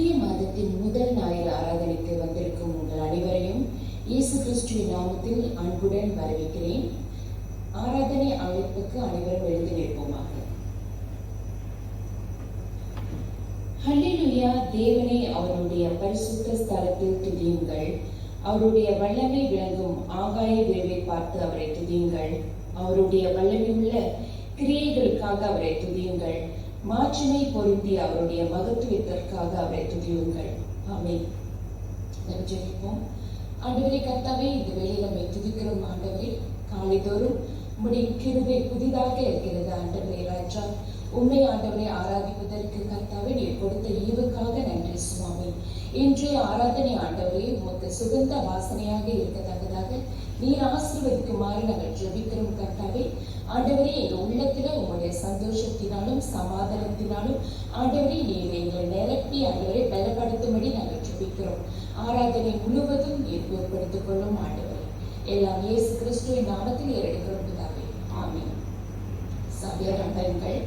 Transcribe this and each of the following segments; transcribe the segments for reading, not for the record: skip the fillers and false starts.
புதிய மாதத்தின் முதல் ஞாயிறு ஆராதனைக்கு வந்திருக்கும் உங்கள் அனைவரையும் இயேசு கிறிஸ்துவின் நாமத்தில் அன்புடன் வரவேற்கிறேன். ஆராதனை அழைப்புக்கு அனைவரும் எழுந்து நிற்போமாக. ஹல்லேலூயா! தேவனை அவருடைய பரிசுத்த ஸ்தலத்தில் துதியுங்கள். அவருடைய வல்லமை விளங்கும் ஆகாய விரைவை பார்த்து அவரை துதியுங்கள். அவருடைய வல்லமையுள்ள கிரியைகளுக்காக அவரை துதியுங்கள். மாட்சிமை பொருந்திய அவருடைய மகத்துவத்திற்காக அவரை துதியுங்கள். ஆமென். நாம் ஜெபிப்போம். ஆண்டவரே கர்த்தாவே, இந்த வேளையில் நம்மை துதிக்கிறோம். ஆண்டவரே, காலைதோறும் உம்முடைய கிருபை புதிதாக இருக்கிறது. ஆண்டவரே ராஜா, உண்மை ஆண்டவரை ஆராதிப்பதற்கு கர்த்தாவே நீர் கொடுத்த ஈவுக்காக நன்றி சுவாமி. இன்றைய ஆராதனை ஆண்டவரே உமக்கு சுகந்த வாசனையாக இருக்கத்தக்கதாக நீர் ஆசீர்வதிக்குமாறு நாங்கள் ஜெபிக்கிறோம். கர்த்தாவே ஆண்டவரே, எங்க உள்ளத்துல உங்களுடைய சந்தோஷத்தினாலும் சமாதானத்தினாலும் ஆண்டவரே நீர் எங்களை நிரப்பி ஆண்டவரை பலப்படுத்தும்படி நாங்கள் ஜெபிக்கிறோம். ஆராதனை முழுவதும் நீர் பொறுப்படுத்திக் கொள்ளும் ஆண்டவரே. எல்லாம் இயேசு கிறிஸ்துவின் நாமத்தில் ஏறெடுக்கிறோம் பிதாவே. ஆமென். சபையார் அன்பர்கள்,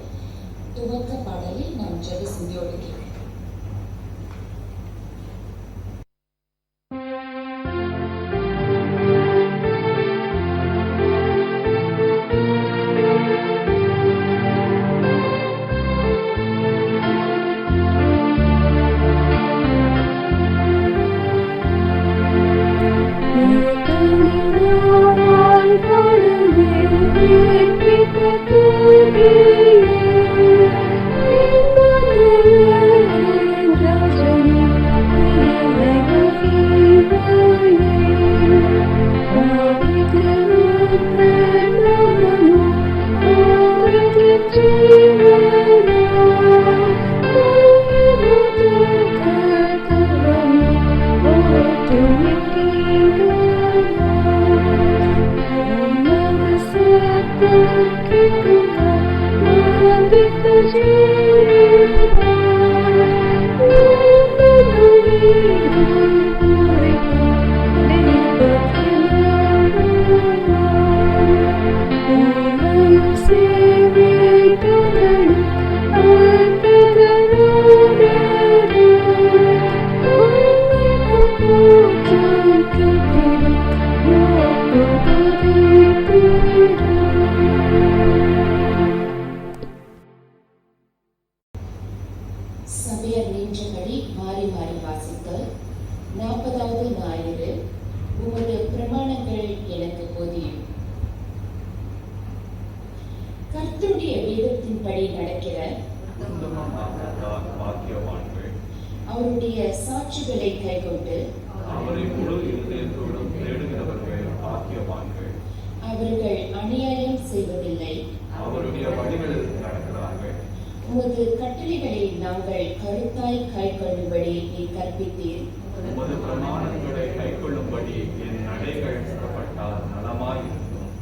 துவக்க பாடலை நாம் ஜெப சிந்தியோடு கேட்கிறோம். சபையர் நின்றபடி மாறி மாறி வாசித்தல். 40வது ஞாயிறு. உமது பிரமாணங்கள் எனக்கு போதியும். கர்த்தருடைய வேதத்தின்படி நடக்கிற அவருடைய சாட்சிகளை கைக்கொண்டு அவர்கள் அநியாயம் செய்வதில்லை. உமது கட்டளைகளை நாங்கள் கருத்தாய் கைக்கொள்ளும்படி நீ கற்பித்தீர். உமது பிரமாணங்களை கைக்கொள்ளும்படி என் நடைகள் சுடப்பட்டால் நலமாயிருக்கும்.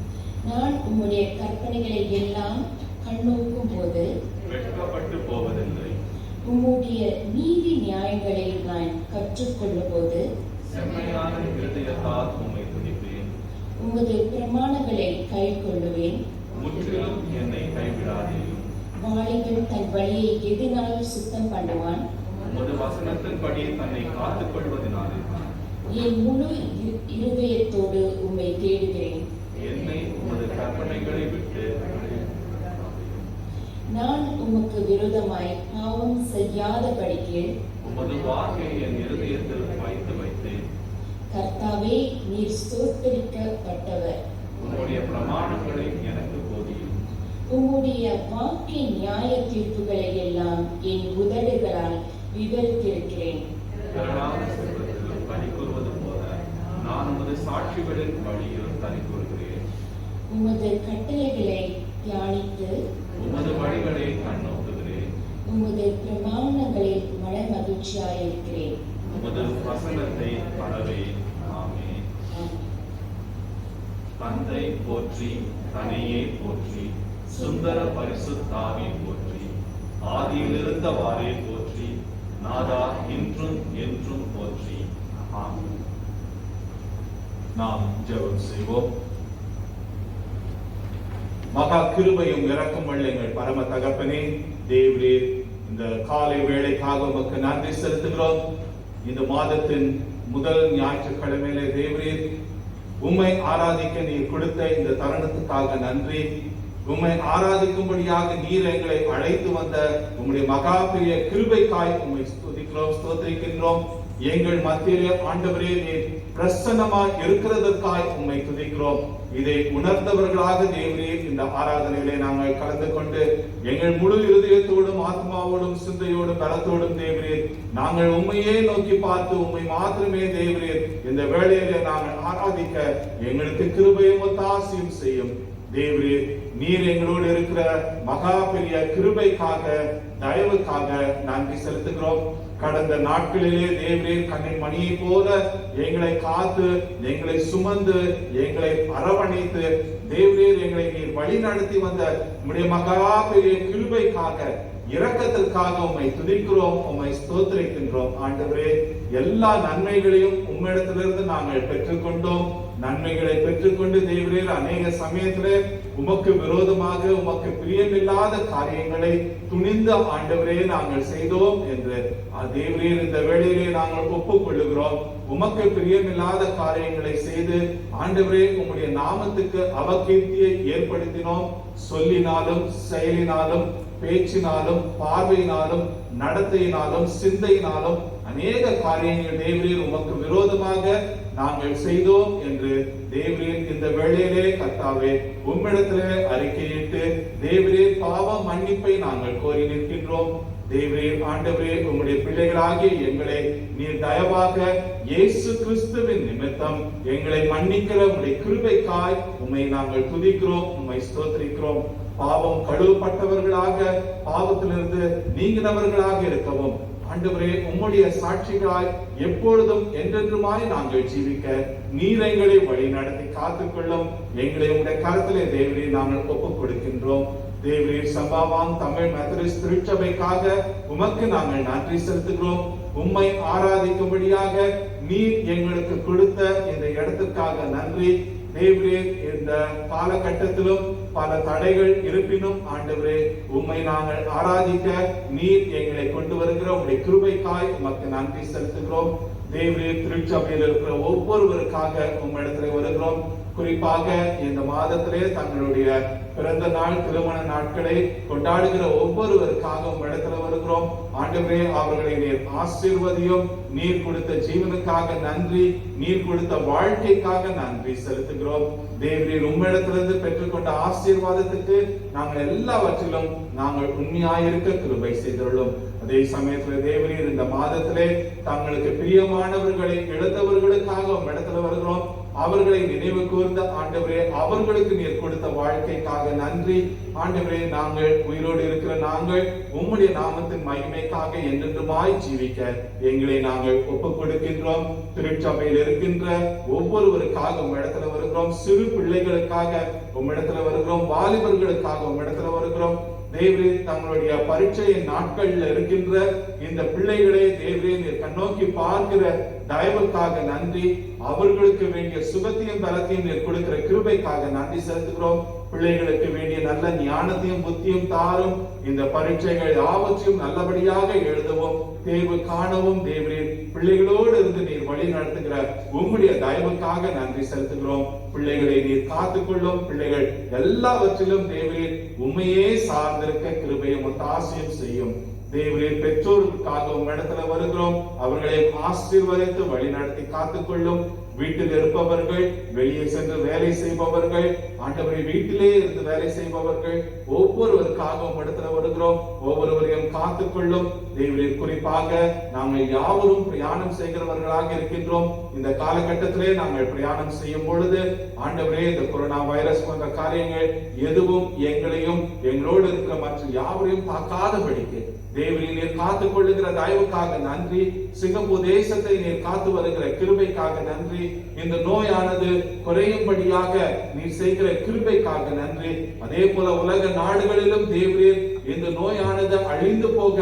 நான் உம்முடைய கற்பனைகளை எல்லாம் கண்ணோக்கும் போது வெட்கப்பட்டு போவதில்லை. உம்முடைய நீதி நியாயங்களை நான் கற்றுக்கொள்ளும் போது செம்மையான இருதயத்தால் உம்மை துதிப்பேன். உமது பிரமாணங்களை கைக்கொள்ளுவேன். முற்றிலும் என்னை கைவிடாதேயும். வாலிபன் தன் வழியை எதினால் சுத்தம் பண்ணுவான். உமது வசனத்தின்படி தன்னை காத்துக் கொள்வதனாலே என் முழு இருதயத்தோடு உம்மை தேடுகிறேன். என்னை உமது கற்பனைகளை விட்டு நான் உமக்கு விரோதமாய் பாவம் செய்யாதபடிக்கு உமது வாக்கை என் இருதயத்தில் வைத்தேன். கர்த்தாவே, நீர் ஸ்தோத்திரிக்கப்பட்டவர். உம்முடைய பிரமாணங்களை எனக்கு போதியும். உம்முடைய வாக்கின் நியாய தீர்ப்புகளை எல்லாம் என் உதடுகளால் விவரித்திருக்கிறேன். பலி கூறுவது போல நான் உமது சாட்சிகளின் வழியில் பலி கூறுகிறேன். உமது கட்டளைகளை தியானித்து உமது வழிகளை கண்ணோக்குகிறேன். உமது பிரமாணங்களில் மன மகிழ்ச்சியாயிருக்கிறேன். உமது வசனத்தை பரவேன். ஆமென். தந்தை போற்றி, தனையே போற்றி, சுந்தர பரிசுத்தாவி போற்றி, ஆதியிலிருந்தவாறே போற்றி, நாதா இன்றும் என்றும் போற்றி. ஆமென். நாம் ஜெபம் செய்வோம். மகா கிருபையும் இரக்கம் உள்ள எங்கள் பரம தகப்பனே, தேவரீர் இந்த காலை வேளைக்காக உமக்கு நன்றி செலுத்துகிறோம். இந்த மாதத்தின் முதல் ஞாயிற்றுக்கிழமையிலே தேவரீர் உம்மை ஆராதிக்க நீர் கொடுத்த இந்த தருணத்துக்காக நன்றி. உம்மை ஆராதிக்கும்படியாக நீர் எங்களை அழைத்து வந்த உம்முடைய மகா பெரிய கிருபைக்காய் உம்மை ஸ்துதிக்கிறோம், ஸ்தோத்திரிக்கின்றோம். எங்கள் மத்தியிலே ஆண்டவரே நீர் பிரசன்னமாய் இருக்கிறதற்காய் உம்மை துதிக்கிறோம். இதை உணர்ந்தவர்களாக தேவரீர் இந்த ஆராதனையிலே நாங்கள் கலந்து கொண்டு எங்கள் முழு இருதயத்தோடும் ஆத்மாவோடும் சிந்தையோடும் பலத்தோடும் தேவரீர் நாங்கள் உண்மையே நோக்கி பார்த்து உண்மை மாத்திரமே தேவரீர் இந்த வேளையிலே நாங்கள் ஆராதிக்க எங்களுக்கு கிருபையும் ஒத்தாசையும் செய்யும். தேவரீர் நீர் எங்களோடு இருக்கிற மகா பெரிய கிருபைக்காக தயவுக்காக நன்றி செலுத்துகிறோம். கடந்த நாட்களிலே தேவரீர் கண்ணின் மணியை போல எங்களை காத்து எங்களை சுமந்து எங்களை அரவணைத்து தேவரீர் எங்களை நீர் வழி நடத்தி வந்த உம்முடைய மகா பெரிய கிருபைக்காக இரக்கத்திற்காக உம்மை துதிக்கிறோம், உம்மை ஸ்தோத்திரிக்கின்றோம். ஆண்டவரே எல்லா நன்மைகளையும் உம்மிடத்திலிருந்து நாங்கள் பெற்றுக்கொண்டோம். நன்மைகளை பெற்றுக்கொண்டு தேவரீர் அநேக சமயத்திலே உமக்கு விரோதமாக உமக்கு பிரியமில்லாத காரியங்களை துணிந்த ஆண்டவரே நாங்கள் செய்தோம் என்று தேவரீர் இந்த வேளையிலே நாங்கள் ஒப்புக்கொள்ளுகிறோம். உமக்கு பிரியமில்லாத காரியங்களை செய்து ஆண்டவரே உம்முடைய நாமத்துக்கு அவகீர்த்தியை ஏற்படுத்தினோம். சொல்லினாலும் செயலினாலும் பேச்சினாலும் பார்வையினாலும் நடத்தையினாலும் சிந்தையினாலும் அநேக காரியங்கள் தேவரீர் உமக்கு விரோதமாக நாங்கள் செய்தோம் என்று தேவரீர் இந்த வேளையிலே கர்த்தாவே உம்மிடத்திலே அறிக்கையிட்டு தேவரீர் பாவ மன்னிப்பை நாங்கள் கோரி நிற்கின்றோம். தேவரீர் ஆண்டவரே உம்முடைய பிள்ளைகளாகிய எங்களை நீர் தயவாக இயேசு கிறிஸ்துவின் நிமித்தம் எங்களை மன்னிக்கிற உம்முடைய கிருபைக்காய் உம்மை நாங்கள் துதிக்கிறோம், உம்மை ஸ்தோத்திரிக்கிறோம். பாவம் கழுவப்பட்டவர்களாக பாவத்திலிருந்து நீங்கினவர்களாக இருக்கவும் ஆண்டவரே உம்முடைய சாட்சிகளாய் எப்பொழுதும் என்றென்றுமாய் நாங்கள் ஜீவிக்க நீர் எங்களை வழி நடத்தி காத்துக்கொள்ளும். எங்களை உடைய கரத்திலே தேவரே நாங்கள் ஒப்புக் கொடுக்கின்றோம். தேவரீர் சபாவான் தமிழ் மெத்தடிஸ்ட் திருச்சபைக்காக உமக்கு நாங்கள் நன்றி செலுத்துகிறோம். உம்மை ஆராதிக்கும்படியாக நீர் எங்களுக்கு கொடுத்த இந்த இடத்திற்காக நன்றி. தேவரீர் இந்த காலகட்டத்திலும் பல தடைகள் இருப்பினும் ஆண்டவரே உம்மை நாங்கள் ஆராதிக்க நீர் எங்களை கொண்டு வருகிற உம்முடைய கிருபைக்காய் உமக்கு நன்றி செலுத்துகிறோம். தேவரீர் திருச்சபையில் இருக்கிற ஒவ்வொருவருக்காக உம்மிடத்திலே வருகிறோம். குறிப்பாக இந்த மாதத்திலே தங்களுடைய பிறந்த நாள் திருமண நாட்களை கொண்டாடுகிற ஒவ்வொருவருக்காக உம்மிடத்துல வருகிறோம். ஆண்டவரே அவர்களை நீர் ஆசீர்வதியும். நீர் கொடுத்த ஜீவனுக்காக நன்றி, நீர் கொடுத்த வாழ்க்கைக்காக நன்றி செலுத்துகிறோம். தேவரீர் உம்மிடத்திலிருந்து பெற்றுக்கொண்ட ஆசீர்வாதத்துக்கு நாங்கள் எல்லாவற்றிலும் நாங்கள் உண்மையாயிருக்க கிருபை செய்துள்ளோம். அதே சமயத்தில் தேவரீர் இந்த மாதத்திலே தங்களுக்கு பிரியமானவர்களை இழந்தவர்களுக்காக உம்மிடத்துல வருகிறோம். அவர்களை நினைவு கூர்ந்த ஆண்டவரே அவர்களுக்கு நீர் கொடுத்த வாழ்க்கைக்காக நன்றி. ஆண்டவரே நாங்கள் உயிரோடு இருக்கிற நாங்கள் உம்முடைய நாமத்தின் மகிமைக்காக என்றென்றுமாய் ஜீவிக்க எங்களை நாங்கள் ஒப்புக் கொடுக்கின்றோம். திருச்சபையில் இருக்கின்ற ஒவ்வொருவருக்காக உம்மிடத்துல வருகிறோம். சிறு பிள்ளைகளுக்காக உம்மிடத்துல வருகிறோம். வாலிபர்களுக்காக உம்மிடத்துல வருகிறோம். தேவரே தங்களுடைய பரீட்சையின் நாட்கள்ல இருக்கின்ற இந்த பிள்ளைகளை தேவரே நீர் கண்ணோக்கி பார்க்கிற தயவுக்காக நன்றி. அவர்களுக்கு வேண்டிய சுகத்தையும் பலத்தையும் நீர் கொடுக்கிற கிருபைக்காக நன்றி செலுத்துகிறோம். பிள்ளைகளுக்கு வேண்டிய நல்ல ஞானத்தையும் புத்தியும் தாரும். இந்த பரீட்சைகள் யாவற்றையும் நல்லபடியாக எழுதவும் தேர்வு காணவும் தேவரீர் பிள்ளைகளோடு இருந்து நீர் வழி நடத்துகிற உம்முடைய தயவுக்காக நன்றி செலுத்துகிறோம். பிள்ளைகளை நீர் காத்துக்கொள்ளும். பிள்ளைகள் எல்லாவற்றிலும் தேவரீர் உண்மையே சார்ந்திருக்க கிருபையும் ஒத்தாசையும் செய்யும். தேவரீர் பெற்றோருக்காக உம்மிடத்துல வருகிறோம். அவர்களை ஆசீர்வதித்து வழி நடத்தி காத்துக்கொள்ளும். வீட்டில் இருப்பவர்கள், வெளியே சென்று வேலை செய்பவர்கள், ஆண்டவரை வீட்டிலே இருந்து வேலை செய்பவர்கள் ஒவ்வொருவருக்காக உம்மிடத்துல வருகிறோம். ஒவ்வொருவரையும் காத்துக்கொள்ளும். தேவரீர் குறிப்பாக நாங்கள் யாவரும் பிரயாணம் செய்கிறவர்களாக இருக்கின்றோம். இந்த காலகட்டத்திலே நாங்கள் பிரயாணம் செய்யும் பொழுது ஆண்டவரே இந்த கொரோனா வைரஸ் போன்ற காரியங்கள் எதுவும் எங்களையும் எங்களோடு இருக்கிற மற்ற யாவரையும் தாக்காதபடிக்கு தேவரீர் நீர் காத்துக் கொள்ளுகிற தயவுக்காக நன்றி. சிங்கப்பூர் தேசத்தை நீர் காத்து வருகிற கிருபைக்காக நன்றி. இந்த நோயானது குறையும்படியாக நீர் செய்கிற கிருபைக்காக நன்றி. அதே போல உலக நாடுகளிலும் தேவரீர் இந்த நோயானது அழிந்து போக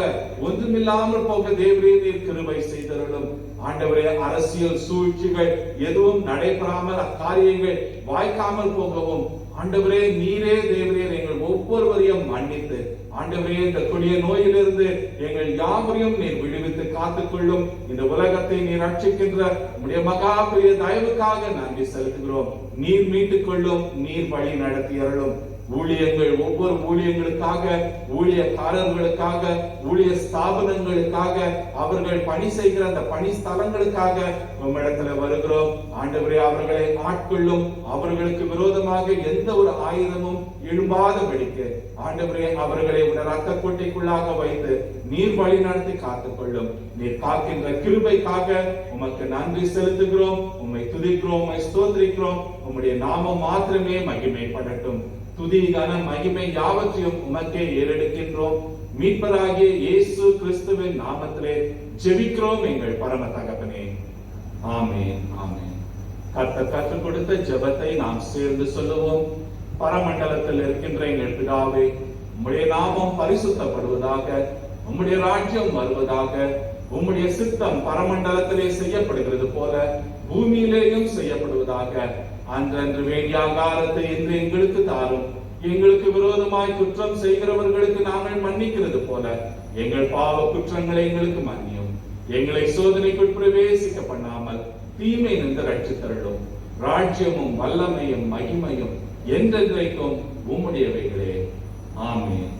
ஒன்றுமில்லாமல் போக தேவரீர் நீர் கிருபை செய்தருளும். ஆண்டவரே, அரசியல் சூழ்ச்சிகள் எதுவும் நடைபெறாமல் அக்காரியங்கள் வாய்க்காமல் போகவும் ஆண்டவரே, நீரே தேவரீர் எங்கள் ஒவ்வொருவரையும் மன்னித்து ஆண்டவரே, இந்த கொடிய நோயிலிருந்து எங்கள் யாவரையும் நீர் விடுவித்து காத்துக்கொள்ளும். இந்த உலகத்தை நீர் ரட்சிக்கின்ற உம்முடைய மகா பெரிய தயவுக்காக நன்றி செலுத்துகிறோம். நீர் மீட்டுக் கொள்ளும், நீர் வழி நடத்தி அருளும். ஊழியங்கள், ஒவ்வொரு ஊழியங்களுக்காக, ஊழியக்காரர்களுக்காக, ஊழிய ஸ்தாபனங்களுக்காக, அவர்கள் பணி செய்கிற அந்த பணி ஸ்தலங்களுக்காக உம்மிடத்துல வருகிறோம். ஆண்டவரே, அவர்களை ஆட்கொள்ளும். அவர்களுக்கு விரோதமாக எந்த ஒரு ஆயுதமும் எழும்பாதபடிக்கு ஆண்டவரே, அவர்களை உடைய ரத்த கோட்டைக்குள்ளாக வைத்து நீர் வழி நடத்தி காத்துக்கொள்ளும். நீர் காக்கின்ற கிருபைக்காக உமக்கு நன்றி செலுத்துகிறோம். உம்மை துதிக்கிறோம், உம்மை ஸ்தோத்திரிக்கிறோம். உம்முடைய நாமம் மாத்திரமே மகிமைப்படட்டும். துதி, கன, மகிமை யாவற்றையும் உமக்கே ஏறெடுக்கின்றோம். மீட்பராகிய இயேசு கிறிஸ்துவின் நாமத்திலே ஜெபிக்கிறோம் எங்கள் பரம தகப்பனே. ஆமென், ஆமென். கர்த்தர் கற்றுக் கொடுத்த ஜெபத்தை நாம் சேர்ந்து சொல்லுவோம். பரமண்டலத்தில் இருக்கின்ற எங்கள் பிதாவே, உம்முடைய நாமம் பரிசுத்தப்படுவதாக, உம்முடைய ராஜ்யம் வருவதாக, உம்முடைய சித்தம் பரமண்டலத்திலே செய்யப்படுகிறது போல பூமியிலேயும் செய்யப்படுவதாக. அன்றன்று வேண்டிய ஆகாரத்தை இன்று எங்களுக்கு தாரும். எங்களுக்கு விரோதமாய் குற்றம் செய்கிறவர்களுக்கு நாங்கள் மன்னிக்கிறது போல எங்கள் பாவ குற்றங்களை எங்களுக்கு மன்னியும். எங்களை சோதனைக்குள் பிரவேசிக்க பண்ணாமல் தீமை நின்று ரட்சித்தருளும். ராஜ்யமும் வல்லமையும் மகிமையும் என்றென்றைக்கும் உம்முடையவைகளே. ஆமென்.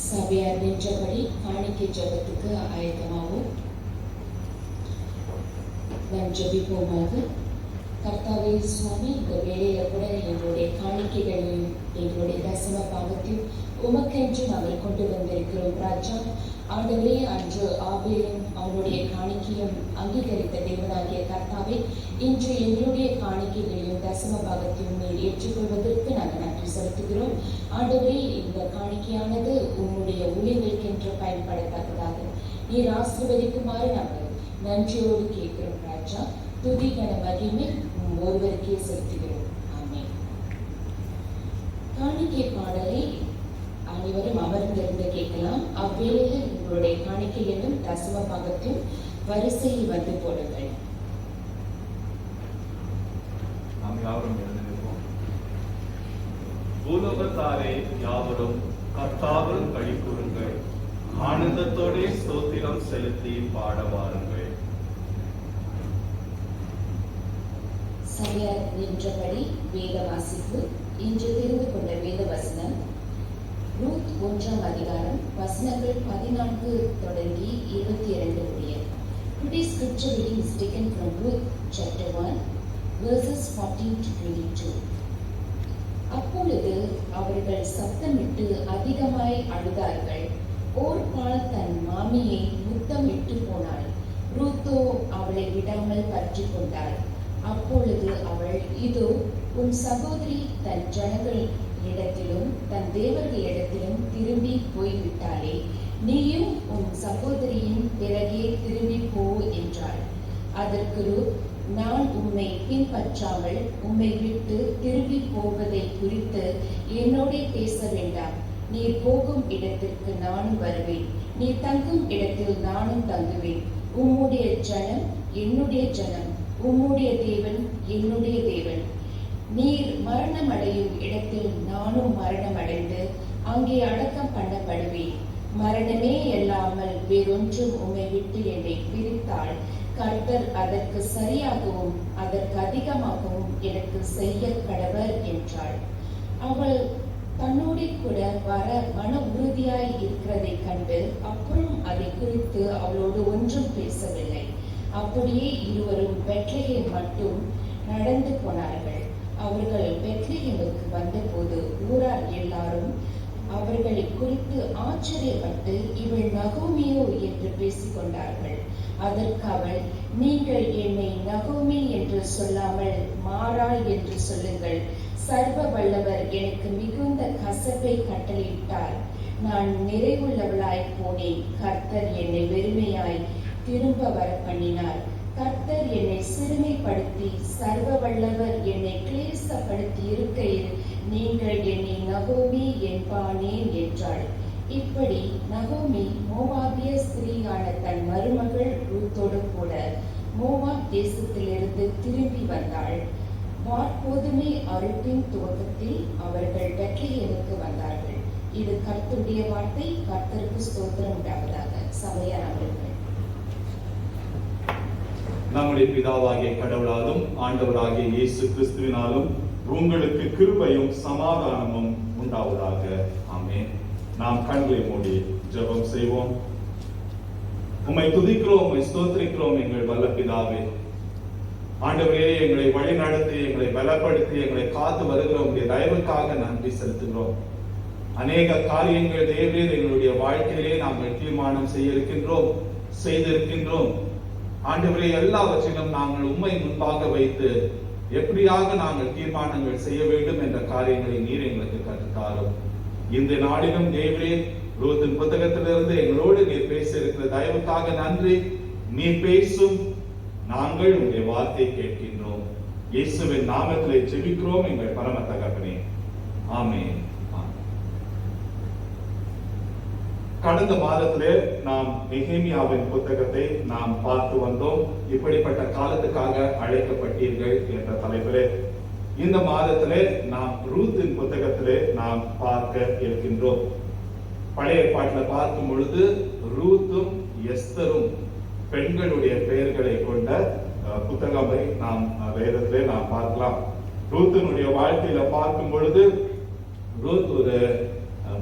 சபையார் நின்றபடி காணிக்கை ஜெபத்துக்கு ஆயத்தமாகும். நாம் ஜெபிப்போமாக. கர்த்தாவே சுவாமி, இந்த வேளையில கூட எங்களுடைய காணிக்கைகளையும் எங்களுடைய தசம பாகத்தையும் உமக்கென்று நாங்கள் கொண்டு வந்திருக்கிறோம் ராஜா. ஆண்டவரே, அன்று ஆபேலும் அவனுடைய காணிக்கையும் அங்கீகரித்த தேவனாகிய கர்த்தாவே, இன்று எங்களுடைய காணிக்கைகளையும் தசம பாகத்தையும் நீர் ஏற்றுக்கொள்வதற்கு நாங்கள் நன்றி செலுத்துகிறோம். ஆண்டவரே, இந்த காணிக்கையானது உம்முடைய ஊழியர்களுக்கென்று பயன்படத்தக்கதாக நீர் ஆசீர்வதிக்குமாறு நாங்கள் நன்றியோடு கேட்கிறோம் ராஜா. துதி, கன, மகிமை ஒருவருக்கே செலுத்துகிறோம். ஆமென். காணிக்கை பாடலை அனைவரும் அமர்ந்திருந்து கேட்கலாம். அவ்வேளையில் உங்களுடைய காணிக்கையிலும் தசம பாகத்தையும் வரிசையில் வந்து போடுங்கள். நாம் யாவரும் எழுந்திருப்போம். பூலோகத்தாரே யாவரும் கர்த்தாவில் களி கூறுங்கள், ஆனந்தத்தோட ஸ்தோத்திரம் செலுத்தி பாட வாருங்கள். சபையார் நின்றபடி வேத வாசிப்பு. இன்று தெரிந்து கொண்ட வேத வசனம் ரூத் 1ஆம் அதிகாரம் வசனங்கள் 14 தொடங்கி 22 முடிய. Today's scripture reading is taken from Ruth chapter 1 verses 14 to 22. அப்பொழுது அவர்கள் சத்தமிட்டு அதிகமாய் அழுதார்கள். ஓர்பாள் தன் மாமியை முத்தமிட்டு போனாள். ரூத்தோ அவளை விடாமல் பற்றி கொண்டாள். அப்பொழுது அவள், இதோ உன் சகோதரி தன் ஜனங்களிடத்திலும் தன் தேவர்களிடத்திலும் திரும்பி போய்விட்டாளே, நீயும் உன் சகோதரியின் பிறகே திரும்பி போ என்றாள். அதற்கு ரூத், நான் உம்மை பின்பற்றாமல் உம்மை விட்டு திரும்பி போவதை குறித்து என்னோடே பேச வேண்டாம். நீர் போகும் இடத்திற்கு நானும் வருவேன், நீ தங்கும் இடத்தில் நானும் தங்குவேன். உம்முடைய ஜனம் என்னுடைய ஜனம், உம்முடைய தேவன் என்னுடைய தேவன். நீர் மரணம் அடையும் இடத்தில் நானும் மரணம் அடைந்து அங்கே அடக்கம் பண்ணப்படுவேன். மரணமே அல்லாமல் வேறொன்றும் உம்மை விட்டு என்னை பிரித்தால் கர்த்தர் அதற்கு சரியாகவும் அதற்கு அதிகமாகவும் எனக்கு செய்ய கடவர் என்றாள். அவள் தன்னோடு கூட வர மன உறுதியாய் இருக்கிறதை கண்டு அப்புறம் அதை குறித்து அவளோடு ஒன்றும் பேசவில்லை. அப்படியே இருவரும் பெத்லகேம் மட்டும் நடந்து போனார்கள். அவர்கள் பெத்லகேமுக்கு வந்தபோது ஊரார் எல்லாரும் அவர்களை குறித்து ஆச்சரியப்பட்டு, இவள் நகோமியோ என்று பேசிக்கொண்டார்கள். அதற்கு அவள், நீங்கள் என்னை நகோமி என்று சொல்லாமல் மாறாள் என்று சொல்லுங்கள். சர்வ வல்லவர் எனக்கு மிகுந்த கசப்பை கட்டளையிட்டார். நான் நிறைவுள்ளவளாய் போனேன். கர்த்தர் என்னை வெறுமையாய் திரும்ப வர பண்ணினார். கர்த்தர் என்னை சிறுமைப்படுத்தி சர்வ வல்லவர் என்னை கிளேசப்படுத்தி இருக்கையில் நீங்கள் என்னை நகோமி என்பானேன் என்றாள். இப்படி நகோமி மோவாபிய ஸ்திரீயான தன் மருமகள் ரூத்தோடு கூட மோவாப் தேசத்திலிருந்து திரும்பி வந்தாள். வார்கோதுமை அறுப்பின் துவக்கத்தில் அவர்கள் பெத்லெகேமுக்கு வந்தார்கள். இது கர்த்தருடைய வார்த்தை. கர்த்தருக்கு ஸ்தோத்திரம் உண்டாவதாக. சபையார் அவர்கள். நம்முடைய பிதாவாகிய கடவுளாலும் ஆண்டவராகிய இயேசு கிறிஸ்துவினாலும் உங்களுக்கு கிருபையும் சமாதானமும் உண்டாவதாக. ஆமென். நாம் கண்களை மூடி ஜெபம் செய்வோம். உம்மை துதிக்கிறோம், உம்மை ஸ்தோத்திரிக்கிறோம் எங்கள் வல்ல பிதாவே. ஆண்டவரே, எங்களை வழி நடத்தி, எங்களை பலப்படுத்தி, எங்களை காத்து வருகிற உங்களுடைய தயவுக்காக நன்றி செலுத்துகிறோம். அநேக காரியங்கள் தேவரீர் எங்களுடைய வாழ்க்கையிலே நாங்கள் தீர்மானம் செய்திருக்கின்றோம். ஆண்டவரே, எல்லாவற்றிலும் நாங்கள் உம்மை முன்பாக வைத்து எப்படியாக நாங்கள் தீர்மானங்கள் செய்ய வேண்டும் என்ற காரியங்களை நீர் எங்களுக்கு கற்றுத்தாரும். இந்த நாளிலும் தேவரே, ரூத்தின் புத்தகத்திலிருந்து எங்களோடு நீர் பேச இருக்கிற தயவுக்காக நன்றி. நீர் பேசும், நாங்கள் உங்களுடைய வார்த்தையை கேட்கின்றோம். இயேசுவின் நாமத்திலே ஜெபிக்கிறோம் எங்கள் பரம தகப்பனே. ஆமென். கடந்த மாதத்திலே நாம் நெகேமியாவின் புத்தகத்தை நாம் பார்த்து வந்தோம். இப்படிப்பட்ட காலத்துக்காக அழைக்கப்பட்டீர்கள் என்ற தலைப்பிலே இந்த மாதத்திலே நாம் ரூத்தின் புத்தகத்திலே நாம் பார்க்க இருக்கின்றோம். பழைய ஏற்பாட்டில் பார்க்கும் பொழுது ரூத்தும் எஸ்தரும் பெண்களுடைய பெயர்களை கொண்ட புத்தகத்தை நாம் வேதத்திலே நாம் பார்க்கலாம். ரூத்தினுடைய வாழ்க்கையில பார்க்கும் பொழுது ரூத் ஒரு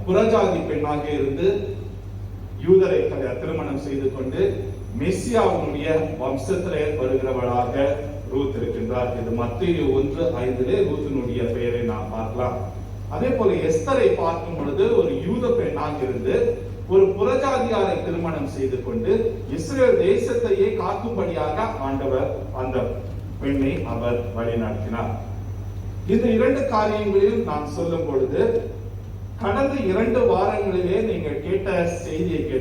புறஜாதி பெண்ணாக இருந்து யூதரை திருமணம் செய்து கொண்டு மெஸ்ஸியாவுடைய வம்சத்திலே வருகிறவளாக ரூத் இருக்கின்றார். இது மத்தேயு 1:5 ரூத்தினுடைய பெயரை நாம் பார்க்கலாம். அதே போல எஸ்தரை பார்க்கும் பொழுது ஒரு யூத பெண்ணாக இருந்து ஒரு புறஜாதியாரை திருமணம் செய்து கொண்டு இஸ்ரேல் தேசத்தையே காக்கும்படியாக ஆண்டவர் அந்த பெண்ணை அவர் வழி நடத்தினார். இந்த இரண்டு காரியங்களையும் நான் சொல்லும் பொழுது கடந்த 2 வாரங்களிலே நீங்கள் கேட்ட செய்தியை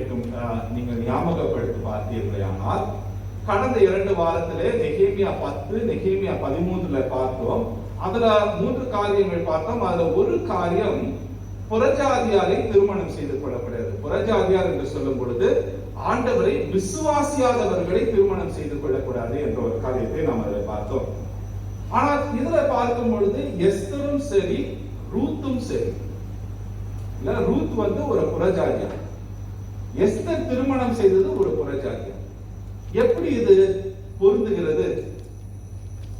நீங்கள் ஞாபகப்படுத்தி பார்த்தீர்களானால் கடந்த 2 வாரத்திலே நெகேமியா 10 நெகேமியா 13 பார்த்தோம். அதுல 3 காரியங்கள் பார்த்தோம். அதுல ஒரு காரியம் புறஜாதியாரை திருமணம் செய்து கொள்ளப்படுகிறது. புறஜாதியார் என்று சொல்லும் பொழுது ஆண்டவரை விசுவாசியாதவர்களை திருமணம் செய்து கொள்ளக்கூடாது என்ற ஒரு காரியத்தை நாம் அதில் பார்த்தோம். ஆனால் இதுல பார்க்கும் பொழுது எஸ்தரும் சரி ரூத்தும் சரி, ரூத் ஒரு புறஜாதியார், எஸ்தர் திருமணம் செய்தது ஒரு புறஜாதியார். எப்படி இது பொருந்துகிறது?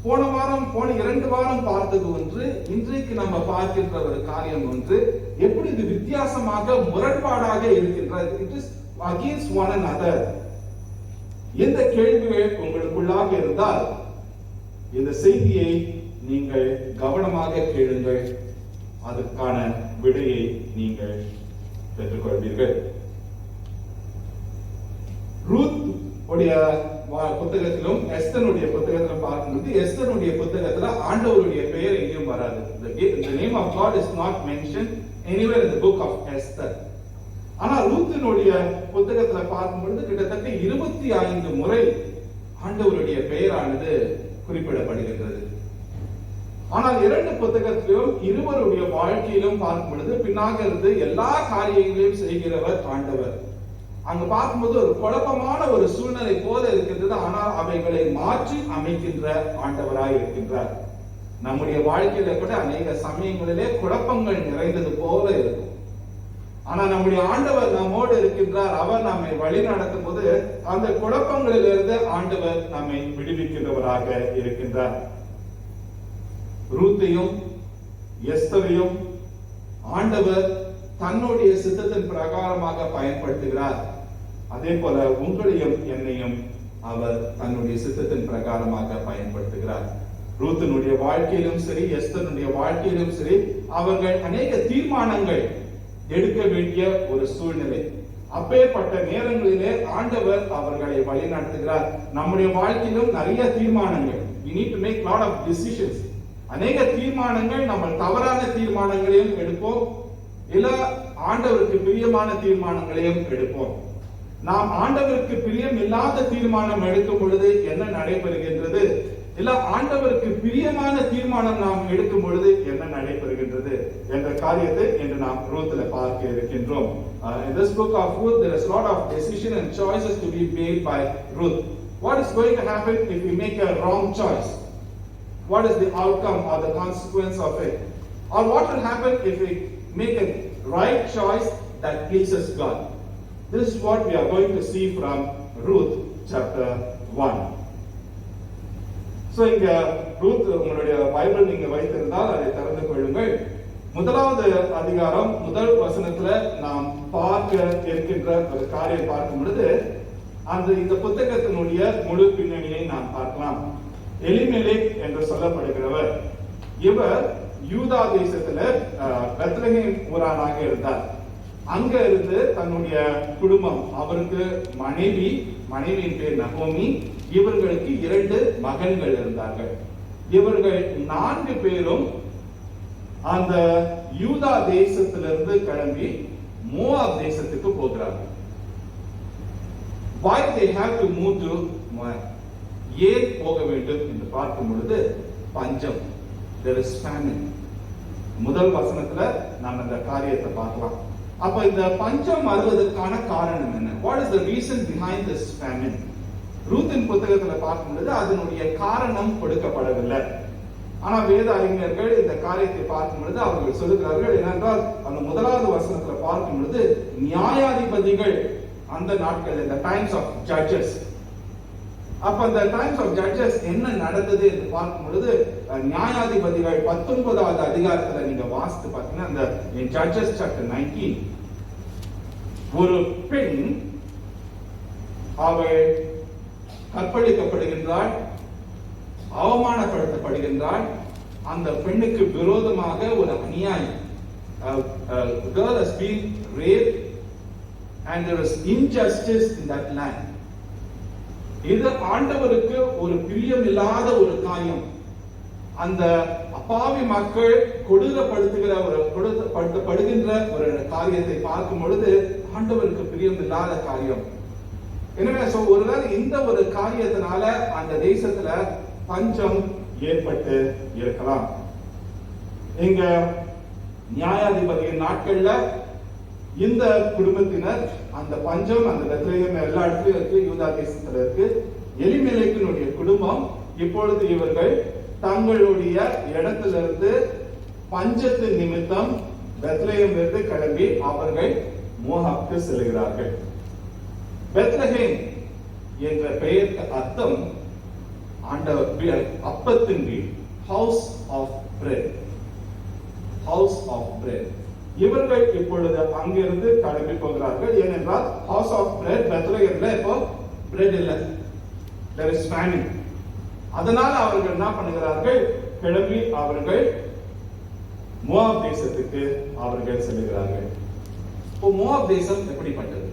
போன 2 வாரம் பார்த்தது ஒன்று, இன்றைக்கு நம்ம பார்க்கின்ற ஒரு காரியம் ஒன்று. எப்படி இது வித்தியாசமாக முரண்பாடாக இருக்கின்றது? It is against one another. எந்த கேள்விகள் உங்களுக்குள்ளாக இருந்தால் இந்த செய்தியை நீங்கள் கவனமாக கேளுங்கள், அதற்கான விடையை நீங்கள் பெற்றுக்கொள்வீர்கள். ரூத் உடைய புத்தகத்திலும் எஸ்தருடைய புத்தகத்திலும் பார்க்கும்போது எஸ்தருடைய புத்தகத்துல ஆண்டவருடைய பெயர் எங்கேயும் வராது. The name of God is not mentioned anywhere in the book of Esther. ஆனா ரூத்தினுடைய புத்தகத்துல பார்க்கும்பொழுது கிட்டத்தட்ட 25 முறை ஆண்டவருடைய பெயரானது குறிப்பிடப்படுகின்றது. ஆனால் 2 புத்தகத்திலும் இருவருடைய வாழ்க்கையிலும் பார்க்கும் பொழுது பின்னாக இருந்து எல்லா காரியங்களையும் செய்கிறவர் ஆண்டவர். அங்க பார்க்கும்போது ஒரு குழப்பமான ஒரு சூழ்நிலை போல இருக்கின்றது. ஆனால் அவைகளை மாற்றி அமைக்கின்ற ஆண்டவராய் இருக்கின்றார். நம்முடைய வாழ்க்கையில கூட அநேக சமயங்களிலே குழப்பங்கள் நிறைந்தது போல இருக்கும். ஆனா நம்முடைய ஆண்டவர் நம்மோடு இருக்கின்றார். அவர் நம்மை வழி நடத்தும் போது அந்த குழப்பங்களிலிருந்து ஆண்டவர் நம்மை விடுவிக்கின்றவராக இருக்கின்றார். ரூத்தையும் எஸ்தரையும் ஆண்டவர் தன்னுடைய சித்தத்தின் பிரகாரமாக பயன்படுத்துகிறார். அதே போல உங்களையும் என்னையும் அவர் தன்னுடைய சித்தத்தின் பிரகாரமாக பயன்படுத்துகிறார். ரூத்தினுடைய வாழ்க்கையிலும் சரி எஸ்தருடைய வாழ்க்கையிலும் சரி அவர்கள் அநேக தீர்மானங்கள் எடுக்க வேண்டிய ஒரு சூழ்நிலை. அப்பேற்பட்ட நேரங்களிலே ஆண்டவர் அவர்களை வழி நடத்துகிறார். நம்முடைய வாழ்க்கையிலும் நிறைய தீர்மானங்கள், we need to make lot of decisions. அநேக தீர்மானங்கள் நம்ம தவறான தீர்மானங்களையும் எடுப்போம், இல்ல ஆண்டவருக்கு பிரியமான தீர்மானங்களையும் எடுப்போம். நாம் ஆண்டவருக்கு பிரியம் இல்லாத தீர்மானம் எடுக்கும் பொழுது என்ன நடைபெறுகின்றது? இல்ல ஆண்டவருக்கு பிரியமான தீர்மானம் நாம் எடுக்கும் பொழுது என்ன நடைபெறுகின்றது என்ற காரியத்தை இன்று நாம் ரூத்ல பார்க்க இருக்கின்றோம். In this book of Ruth there is a lot of decision and choices to be made by Ruth. What is going to happen if we make a wrong choice? What is the outcome or the consequence of it? Or what will happen if we make a right choice that pleases God? This is what we are going to see from Ruth chapter 1. So இங்க Ruth உங்களுடைய Bible நீங்க வைத்திருந்தால் அதை திறந்து கொள்ளுங்கள். முதலாவது அதிகாரம் முதல் வசனத்துல நாம் பார்க்க இருக்கின்ற ஒரு காரியம் பார்க்கும் பொழுது இந்த புத்தகத்தினுடைய முழு பின்னணியை நாம் பார்க்கலாம். எலிமெலேக் என்று சொல்லப்படுகிறவர், இவர் யூதா தேசத்துல பெத்லகேம் ஊரானாக இருந்தார். அங்க இருந்து தன்னுடைய குடும்பம், அவருக்கு மனைவியின் பேர் நகோமி, இவர்களுக்கு 2 மகன்கள் இருந்தார்கள். இவர்கள் 4 பேரும் அந்த யூதா தேசத்திலிருந்து கிளம்பி மோவாப் தேசத்துக்கு போகிறார்கள். Why they have to move to Moab? ஏன் போக வேண்டும் என்று பார்க்கும் பொழுது பஞ்சம், there is famine. முதல் வசனத்துல நாம் அந்த காரியத்தை பார்க்கலாம். அப்ப இந்த பஞ்சம் வருவதற்கான காரணம் என்ன? What is the reason behind this famine? ரூத்தின் புத்தகத்துல பார்க்கும் பொழுது அதனுடைய காரணம் கொடுக்கப்படவில்லை. ஆனா வேத அறிஞர்கள் இந்த காரியத்தை பார்க்கும் பொழுது அவர்கள் சொல்லுகிறார்கள் என்னென்றால், அந்த முதலாவது வசனத்துல பார்க்கும் பொழுது நியாயாதிபதிகள் அந்த நாட்கள், இந்த டைம்ஸ் ஆஃப் ஜட்ஜஸ். அப்ப அந்த டைம்ஸ் ஆஃப் ஜட்ஜஸ் என்ன நடந்தது என்று பார்க்கும் பொழுது நியாயாதிபதிகள் 19வது அதிகாரத்துல நீங்க வாசித்து பார்த்தீங்கன்னா, அந்த ஜட்ஜஸ் சாப்டர் 19, ஒரு பெண் அவள் கற்பழிக்கப்படுகின்றாள், அவமானப்படுத்தப்படுகின்றாள். அந்த பெண்ணுக்கு விரோதமாக ஒரு அநியாயம், girl has been raped and there is injustice in that land. இது ஆண்டவருக்கு ஒரு பிரியமில்லாத ஒரு காரியம். அந்த அப்பாவி மக்கள் கொடுமைப்படுத்துகின்ற ஒரு காரியத்தை பார்க்கும் பொழுது ஆண்டவருக்கு பிரியமில்லாத காரியம். எனவே ஒருவேளை இந்த ஒரு காரியத்தினால அந்த தேசத்துல பஞ்சம் ஏற்பட்டு இருக்கலாம். இங்க நியாயாதிபதியின் நாட்கள்ல இந்த குடும்பத்தினர் அந்த பஞ்சம் அந்த பெத்லகேம் எல்லா இடத்துலயும் இருக்கு, யூதா தேசத்துல இருக்கு. எலிமெலேக்கினுடைய குடும்பம் இப்பொழுது இவர்கள் தங்களுடைய இடத்திலிருந்து பஞ்சத்தின் நிமித்தம் பெத்லகேம் இருந்து கிளம்பி அவர்கள் மோவாபுக்கு செல்கிறார்கள். பெத்லகேம் என்ற பெயருக்கு அர்த்தம் ஆண்டவர் அப்பத்தின் வீடு, house of bread, house of bread. இவர்கள் இப்பொழுது அங்கிருந்து கிளம்பி போகிறார்கள். ஏனென்றால் ஹவுஸ் ஆஃப் பிரெட் பெத்லகேம்ல இப்போ பிரெட் இல்லை, there is famine. அதனால அவர்கள் என்ன பண்ணுகிறார்கள், கிளம்பி அவர்கள் மோவாப் தேசத்துக்கு அவர்கள் செல்கிறார்கள். இப்போ மோவாப் தேசம் எப்படிப்பட்டது?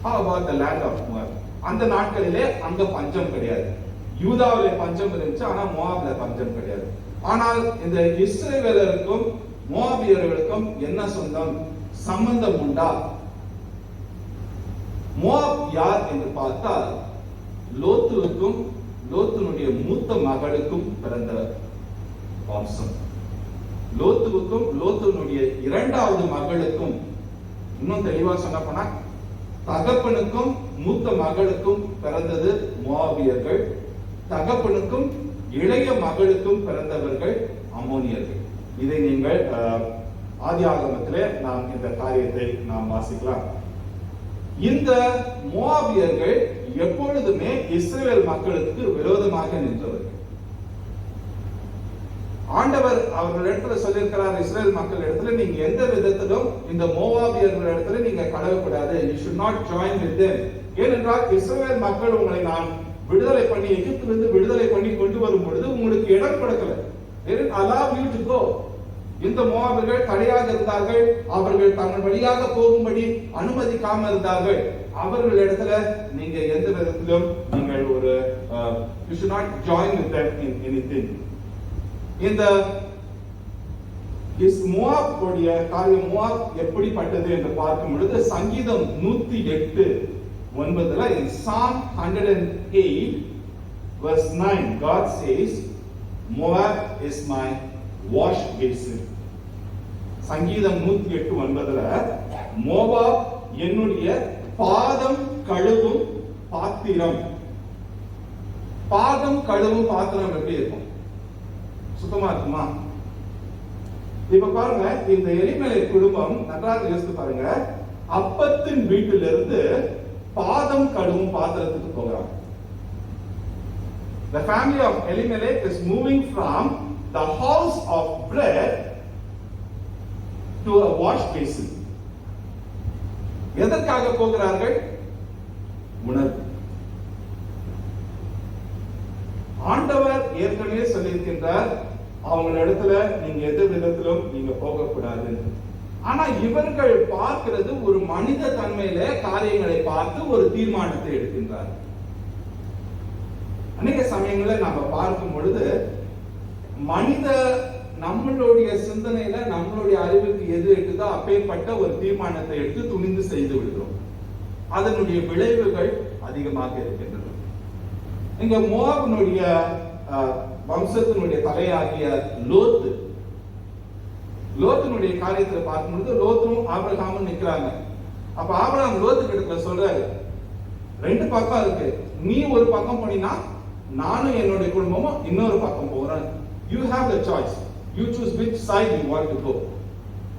How about the land of Moab? அந்த நாட்களிலே அங்க பஞ்சம் கிடையாது. யூதாவிலே பஞ்சம் இருந்துச்சு, ஆனா மோவாப்ல பஞ்சம் கிடையாது. ஆனால் இந்த இஸ்ரவேலருக்கும் மோவாபியர்களுக்கும் என்ன சொந்தம், சம்பந்தம் உண்டா? மோவாப் யார் என்று பார்த்தால் லோத்துவுக்கும் லோத்துனுடைய மூத்த மகளுக்கும் பிறந்த வம்சம். லோத்துவுக்கும் லோத்துனுடைய 2வது மகளுக்கும், இன்னும் தெளிவா சொன்ன போனா தகப்பனுக்கும் மூத்த மகளுக்கும் பிறந்தது மோவாபியர்கள், தகப்பனுக்கும் இளைய மகளுக்கும் பிறந்தவர்கள் அம்மோனியர்கள். இதை நீங்கள் ஆதியாகமத்திலே நாம் இந்த காரியத்தை நாம் வாசிக்கலாம். இந்த மோவாபியர்கள் எப்பொழுதுமே இஸ்ரவேல் மக்களுக்கு விரோதமாக நின்றவர்கள். ஆண்டவர் அவர்களிடத்துல சொல்லியிருக்கிறார், இஸ்ரவேல் மக்கள் இடத்துல நீங்க எந்த விதத்திலும் இந்த மோவாபியர்கள் இடத்துல நீங்க கலவக்கூடாது. you should not join with them. ஏனென்றால் இஸ்ரவேல் மக்கள் உங்களை நான் விடுதலை பண்ணி எகிப்திலிருந்து விடுதலை பண்ணி கொண்டு வரும் பொழுது உங்களுக்கு இடம் கொடுக்கல. they didn't allow you to go. இந்த மோவாபியர்கள் தடையாக இருந்தார்கள், அவர்கள் தங்கள் வழியாக போகும்படி அனுமதிக்காம இருந்தார்கள். அவர்களிடத்துல நீங்க எந்த விதத்திலும் நீங்கள் ஒரு you should not join with them in anything. இந்த மோவாப் உடைய காரியம், மோவாப் எப்படிப்பட்டது என்று பார்க்கும் பொழுது சங்கீதம் 108:9 in Psalm 108 verse 9, God says, Moab is my wash basin. சங்கீதம் 108:9 மோவாப் என்னுடைய பாதம் கழுவும் பாத்திரம். பாதம் கழுவும் பாத்திரம் எப்படி இருக்கும்? சுத்தமா இருக்குமா? இப்ப பாருங்க, இந்த எலிமெலை குடும்பம் நன்றாக யோசித்து பாருங்க. அப்பத்தின் வீட்டிலிருந்து பாதம் கழுவும் பாத்திரத்துக்கு போகிறாங்க. The family of Elimelech is moving from the house of bread to a wash basin. எதற்காக போகிறார்கள்? உணர்வு. ஆண்டவர் ஏற்கனவே சொல்லியிருக்கின்றார், அவங்க இடத்துல நீங்க எந்த விதத்திலும் நீங்க போகக்கூடாது. ஆனா இவர்கள் பார்க்கிறது ஒரு மனித தன்மையில காரியங்களை பார்த்து ஒரு தீர்மானத்தை எடுக்கின்றார். அநேக சமயங்களில் நாம பார்க்கும் பொழுது மனித நம்மளுடைய சிந்தனையில நம்மளுடைய அறிவுக்கு எது எட்டுதோ அப்பேற்பட்ட ஒரு தீர்மானத்தை எடுத்து துணிந்து செய்து விடுகிறோம். அதனுடைய விளைவுகள் அதிகமாக இருக்கின்றன. இங்க மோவாபினுடைய வம்சத்தினுடைய தலையாகிய லோத்தினுடைய காரியத்தை பார்க்கும்போது லோத்தும் ஆபிரகாமும் நிற்கிறாங்க. அப்ப ஆபிரகாம் லோத்து கிட்ட சொல்றாரு, ரெண்டு பக்கம் இருக்கு, நீ ஒரு பக்கம் போனீங்கன்னா நானும் என்னுடைய குடும்பமும் இன்னொரு பக்கம் போறேன். You have the choice. You choose which side you want to go.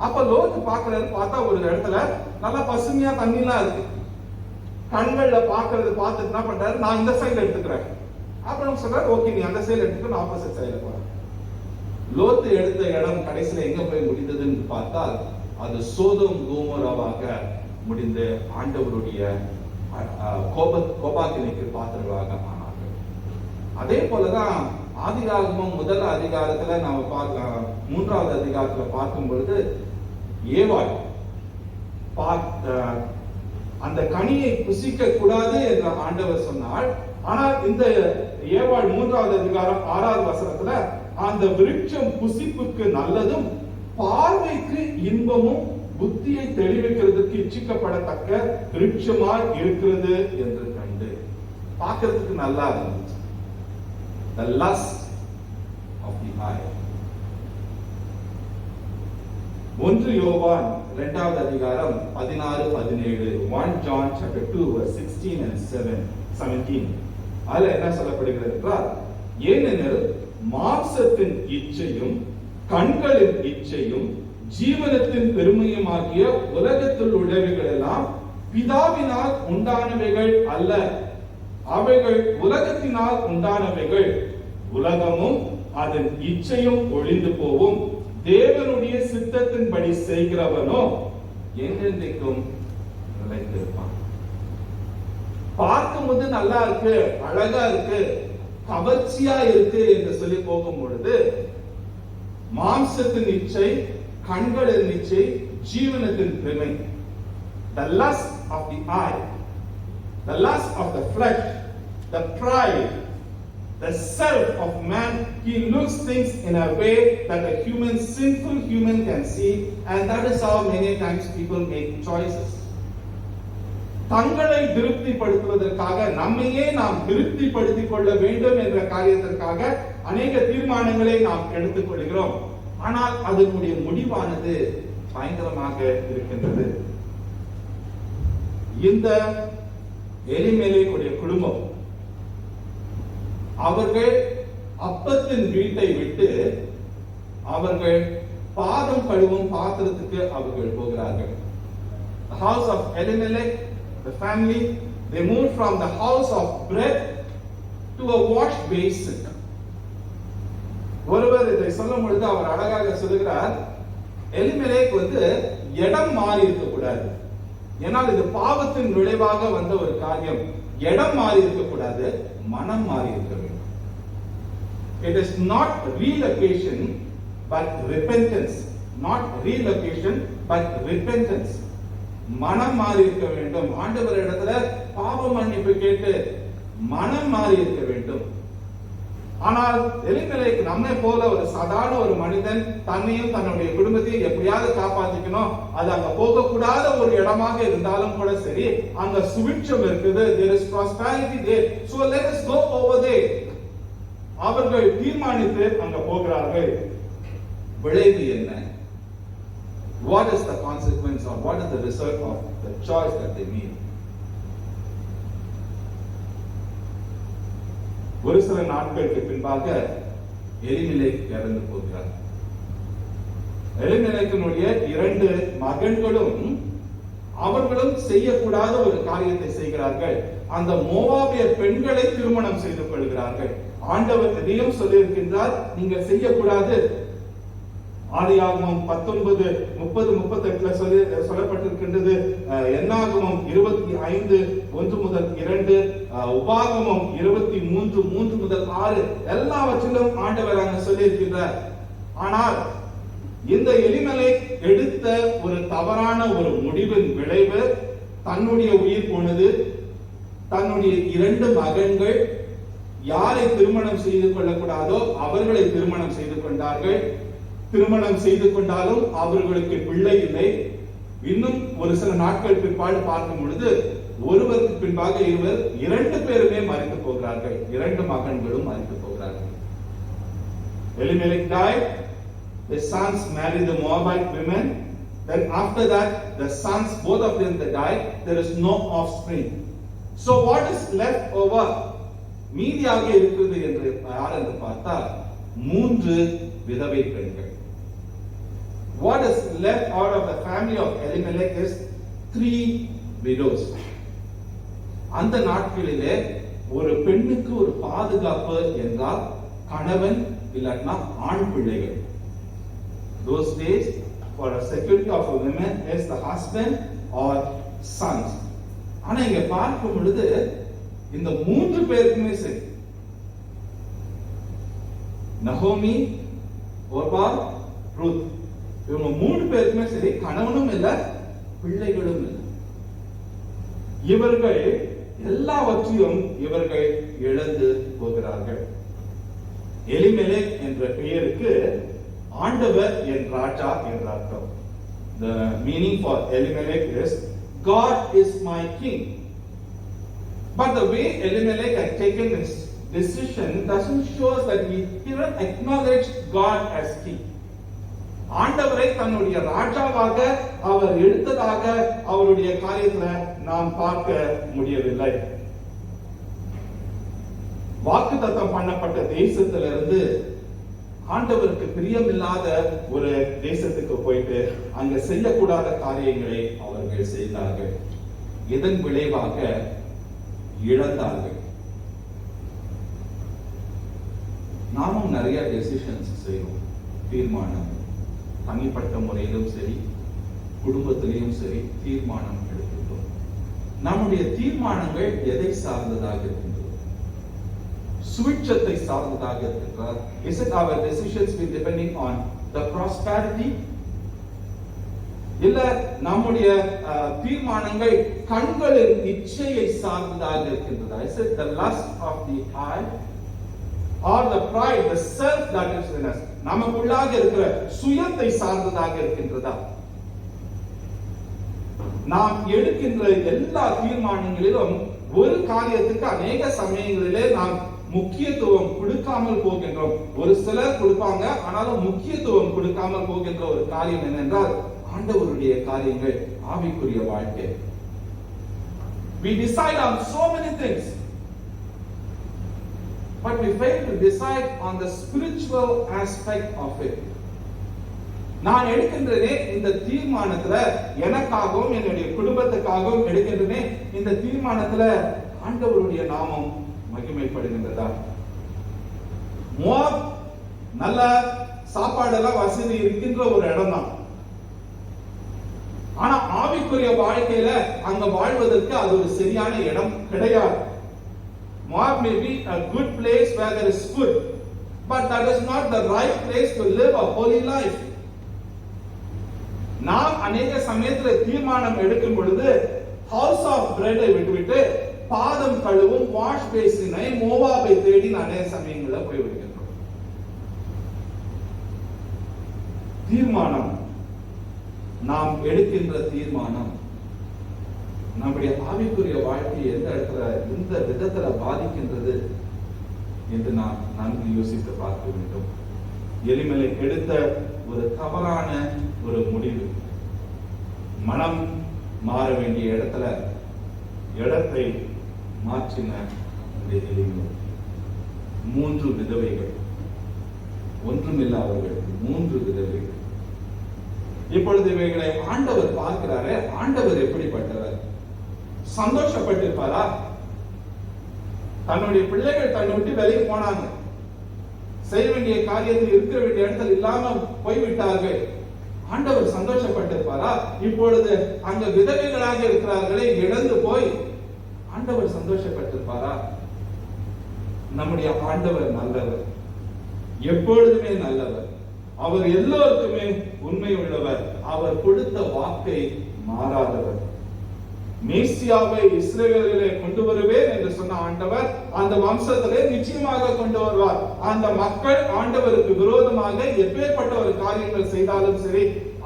அப்ப லோத்து பார்க்கறாரு, பார்த்தா ஒரு இடத்துல நல்லா பசுமையா தண்ணிலாம் இருக்கு. கண்கள்ல பார்க்கறது பார்த்துட்டு என்ன பண்றாரு, நான் இந்த சைடுல எடுத்துக்கிறேன். அப்புறம் சொல்றாரு, ஓகே நீ அந்த சைடுல எடுத்துக்க, நான் ஆப்போசிட் சைடுல போறேன். லோத்து எடுத்த இடம் கடைசியில எங்க போய் முடிந்ததுன்னு பார்த்தால் அது சோதோம் கோமோராவாக முடிந்து ஆண்டவருடைய கோபாக்கினைக்கு பாத்திரங்களாக ஆனார்கள். அதே போலதான் ஆதிகாகமம் முதல் அதிகாரத்துல நாம பார்க்கலாம், 3வது அதிகாரத்துல பார்க்கும் பொழுது ஏவாள் அந்த கனியை புசிக்க கூடாது என்று ஆண்டவர் சொன்னார். ஆனால் இந்த ஏவாள் 3வது அதிகாரம் 6வது வசனத்துல அந்த விருட்சம் புசிப்புக்கு நல்லதும் பார்வைக்கு இன்பமும் புத்தியை தெளிவிக்கிறதுக்கு இச்சிக்கப்படத்தக்க விருட்சமாய் இருக்கிறது என்று கண்டு பார்க்கிறதுக்கு நல்லா இருந்துச்சு. The lust of the eye. 1 யோவான் 2வது அதிகாரம் 16-17, 1 John chapter 2 verse 16 and 17. அதுல என்ன சொல்லப்படுகிறது என்றால், ஏனெனில் மாம்சத்தின் இச்சையும் கண்களின் இச்சையும் ஜீவனத்தின் பெருமையுமாகிய உலகத்தில் உள்ளவைகள் எல்லாம் பிதாவினால் உண்டானவைகள் அல்ல, அவைகள் உலகத்தினால் உண்டானவைகள். உலகமும் அதன் இச்சையும் ஒழிந்து போவும், தேவனுடைய சித்தத்தின்படி செய்கிறவனோ என்றென்றைக்கும் நிலைத்திருப்பான். பார்க்கும்போது நல்லா இருக்கு, அழகா இருக்கு, கவர்ச்சியா இருக்கு என்று சொல்லி போகும் பொழுது மாம்சத்தின் இச்சை, கண்களின் இச்சை, ஜீவனத்தின் பெருமை, the lust of the eye, the lust of the flesh, the pride, the self of man. He looks things in a way that a sinful human can see, and that is how many times people make choices. தங்களை திருப்திப்படுத்துவதற்காக, நம்மையே நாம் திருப்திப்படுத்திக் கொள்ள வேண்டும் என்ற காரியத்திற்காக அநேக தீர்மானங்களை நாம் எடுத்துக் கொள்கிறோம். ஆனால் அதனுடைய முடிவானது பயங்கரமாக இருக்கின்றது. இந்த எலிமெலேக்குடைய குடும்பம் அவர்கள் அப்பத்தின் வீட்டை விட்டு அவர்கள் பாதம் கழுவும் பாத்திரத்துக்கு அவர்கள் போகிறார்கள். The house of Elimelech, the family, they moved from the house of bread to a wash basin. ஒருவர் இதை சொல்லும் பொழுது அவர் அழகாக சொல்லுகிறார், எலிமெலேக் இடம் மாறி இருக்க கூடாது. ஏனால் இது பாவத்தின் விளைவாக வந்த ஒரு காரியம். இடம் மாறி இருக்க கூடாது, மனம் மாறி இருக்க வேண்டும். It is not relocation but repentance. Not relocation but repentance. மனம் மாறி இருக்க வேண்டும். ஆண்டவர் இடத்துல பாவ மன்னிப்பு கேட்டு மனம் மாறி இருக்க வேண்டும். ஆனால் எலிமெலேக் நம்மை போல ஒரு சாதாரண ஒரு மனிதன் தன்னையும் தன்னுடைய குடும்பத்தையும் எப்படியாவது காப்பாத்திக்கணும், அது அங்க போகக்கூடாத ஒரு இடமாக இருந்தாலும் கூட சரி, அங்க சுபிட்சம் இருக்குது, there is prosperity there, so let us go over there. அவர்கள் தீர்மானித்து அங்க போகிறார்கள். விளைவு என்ன? What is the consequence or what is the result of the choice that they made? ஒரு சில நாட்களுக்கு பின்பாக எலிமெலேக் இறந்து போகிறார். எலிமெலேக்கினுடைய 2 மகன்களும் அவர்களும் செய்யக்கூடாத ஒரு காரியத்தை செய்கிறார்கள். அந்த மோவாபிய பெண்களை திருமணம் செய்து கொள்கிறார்கள். ஆண்டவர் இதையும் சொல்லியிருக்கின்றார், நீங்கள் செய்யக்கூடாது. ஆதியாகமம் 19:30-38 சொல்லப்பட்டிருக்கின்றது. என்னாகமம் 25:1-2, உபாகமம் 23:3-6 எல்லாவற்றிலும் ஆண்டவர் அங்கு சொல்லியிருக்கின்றார். ஆனால் இந்த எலிமெலேக் எடுத்த ஒரு தவறான ஒரு முடிவின் விளைவு தன்னுடைய உயிர் போனது. தன்னுடைய 2 மகன்கள் யாரை திருமணம் செய்து கொள்ளக்கூடாதோ அவர்களை திருமணம் செய்து கொண்டார்கள். திருமணம் செய்து கொண்டாலும் அவர்களுக்கு பிள்ளை இல்லை. இன்னும் ஒரு சில நாட்கள் பிற்பாடு பார்க்கும் பொழுது ஒருவருக்கு பின்பாக 2 பேருமே மரித்து போகிறார்கள். 2 மகன்களும் மரித்து போகிறார்கள். Elimelech died. The sons married the Moabite women. Then after that, the sons, both of them, they died. There is no offspring. So what is left over? மீதியாக இருக்கிறது என்று யார் என்று பார்த்தால் 3 விதவை பெண்கள். What is left out of the family of Elimelech is 3 widows. அந்த நாட்களிலே ஒரு பெண்ணுக்கு ஒரு பாதுகாப்பு என்றால் கணவன் இல்லைன்னா ஆண் பிள்ளைகள். Those days for a security of a woman is the husband or sons. ஆனா இங்க பார்க்கும் பொழுது இந்த 3 பேருக்குமே சரி, நகோமி, ஓர்பா, ரூத், இவங்க 3 பேருக்குமே சரி கணவனும் இல்ல பிள்ளைகளும் இல்லை. இவர்கள் எல்லாவற்றையும் இவர்கள் இழந்து போகிறார்கள். எலிமெலேக் என்ற பெயருக்கு ஆண்டவர் என் ராஜா என்ற அர்த்தம். The meaning for Elimelech is God is my king. But the way Elimelech had taken this decision doesn't show us that he even acknowledged God as king. ஆண்டவரை தன்னுடைய ராஜாவாக அவர் எடுத்ததாக அவருடைய காரியத்துல நாம் பார்க்க முடியவில்லை. வாக்குத்தத்தம் பண்ணப்பட்ட தேசத்திலிருந்து ஆண்டவருக்கு பிரியமில்லாத ஒரு தேசத்துக்கு போயிட்டு அங்க செய்யக்கூடாத காரியங்களை அவர்கள் செய்தார்கள். இதன் விளைவாக இழந்தார்கள். நாமும் நிறைய டெசிஷன்ஸ் செய்வோம், தீர்மானம், தனிப்பட்ட முறையிலும் சரி குடும்பத்திலையும் சரி தீர்மானம் எடுக்கின்றோம். நம்முடைய தீர்மானங்கள் எதை சார்ந்ததாக இருக்கின்றன? சுவிட்சத்தை சார்ந்ததாக இருக்கின்றார். Is it our decisions be depending on the prosperity? இல்ல நம்முடைய தீர்மானங்கள் கண்களின் இச்சையை சார்ந்ததாக இருக்கின்றதா? Is it the lust of the eye or the pride, the self that is in us? நமக்குள்ளாக இருக்கிற சுயத்தை சார்ந்ததாக இருக்கின்றதா? நாம் எடுக்கின்ற எல்லா தீர்மானங்களிலும் ஒரு காரியத்துக்கு அநேக சமயங்களிலே நாம் முக்கியத்துவம் கொடுக்காமல் போகின்றோம். ஒரு சிலர் கொடுப்பாங்க, ஆனாலும் முக்கியத்துவம் கொடுக்காமல் போகின்ற ஒரு காரியம் என்னென்றால் ஆண்டவருடைய காரியங்கள், ஆவிக்குரிய வாழ்க்கை. We decide on so many things, but we fail to decide on the spiritual aspect of it. நான் எடுக்கின்றனே இந்த தீர்மானத்துல எனக்காகவும் என்னுடைய குடும்பத்துக்காகவும் எடுக்கின்றனே இந்த தீர்மானத்துல ஆண்டவருடைய நாமம் மகிமைப்படுகின்றதா? மோவாப் நல்ல சாப்பாடெல்லாம் வசதி இருக்கின்ற ஒரு இடம் தான். ஆனா ஆவிக்குரிய வாழ்க்கையில அங்க வாழ்வதற்கு அது ஒரு சரியான இடம் கிடையாது. Moab may be a good place where there is food, but that is not the right place to live a holy life. நாம் அநேக சமயத்துல தீர்மானம் எடுக்கும் பொழுது ஹவுஸ் ஆஃப் பிரெட்டை விட்டுவிட்டு பாதம் கழுவும் வாஷ் பேசினை மோவாபை தேடி அநேக சமயங்களில் போய் விடுகின்றோம். தீர்மானம், நாம் எடுக்கின்ற தீர்மானம் நம்முடைய ஆவிக்குரிய வாழ்க்கையை எந்த இடத்துல, எந்த விதத்துல பாதிக்கின்றது என்று நாம் நன்கு யோசித்து பார்க்க வேண்டும். எலிமெலெக் எடுத்த ஒரு தவறான ஒரு முடிவு, மனம் மாற வேண்டிய இடத்தை மாற்றின இந்த எலிமெலெக். 3 விதவைகள், ஒன்றுமில்லாதவர்கள் 3 விதவைகள். இப்பொழுது இவைகளை ஆண்டவர் பார்க்கிறாரே, ஆண்டவர் எப்படிப்பட்டவர்? சந்தோஷப்பட்டிருப்பாரா? தன்னுடைய பிள்ளைகள் தன்னை விட்டு வெளியே போனாங்க, செய்ய வேண்டிய காரியத்தில் இருக்க வேண்டிய இடத்தில் இல்லாம போய்விட்டார்கள். ஆண்டவர் சந்தோஷப்பட்டிருப்பாரா? இப்பொழுது அங்க விதவைகளாக இருக்கிறார்களே, இழந்து போய் ஆண்டவர் சந்தோஷப்பட்டிருப்பாரா? நம்முடைய ஆண்டவர் நல்லவர், எப்பொழுதுமே நல்லவர். அவர் எல்லோருக்குமே உண்மை உள்ளவர். அவர் கொடுத்த வாக்கை மாறாதவர். மேசியாவை இஸ்ரவேலிலே கொண்டு வருவேன் என்று சொன்ன ஆண்டவர் அந்த வம்சத்திலே நிச்சயமாக கொண்டு வருவார். அந்த மக்கள் ஆண்டவருக்கு விரோதமாக எப்பேற்பட்ட ஒரு காரியங்கள் செய்தாலும் சரி,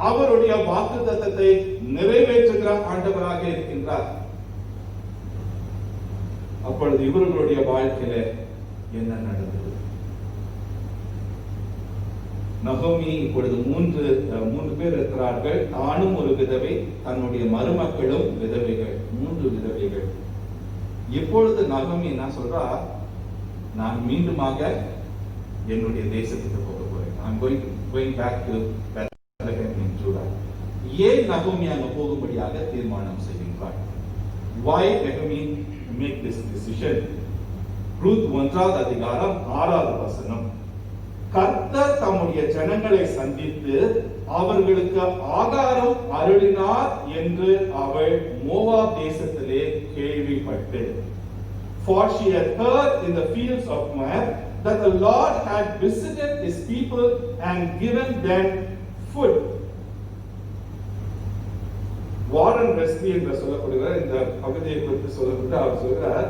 அவருடைய வாக்குத்தத்தத்தை நிறைவேற்றுகிற ஆண்டவராக இருக்கின்றார். அப்பொழுது இவர்களுடைய வாழ்க்கையில என்ன நடந்தது? நகோமி இப்பொழுது மூன்று பேர் இருக்கிறார்கள். தானும் ஒரு விதவை, தன்னுடைய மருமக்களும் விதவைகள், 3 விதவைகள். இப்பொழுது நகோமி என்ன சொல்றா? நான் மீண்டுமாக என்னுடைய தேசத்துக்கு போக போறேன். I'm going back to Bethlehem in Judah. ஏன் நகோமி அங்க போகும்படியாக தீர்மானம் செய்கின்றார்? Why Naomi make this decision? Ruth 1ஆவது அதிகாரம் 6வது வசனம். கர்த்தர் தம்முடைய ஜனங்களை சந்தித்து அவர்களுக்கு ஆகாரம் அருளினார் என்று அவள் மோவாப் தேசத்திலே கேள்விப்பட்டு, for she had heard in the fields of Moab that the Lord had visited his people and given them food. Warren Wesley என்று சொல்லப்படுகிற இந்த பகுதியை குறித்து சொல்லப்பட்டு அவர் சொல்கிறார்,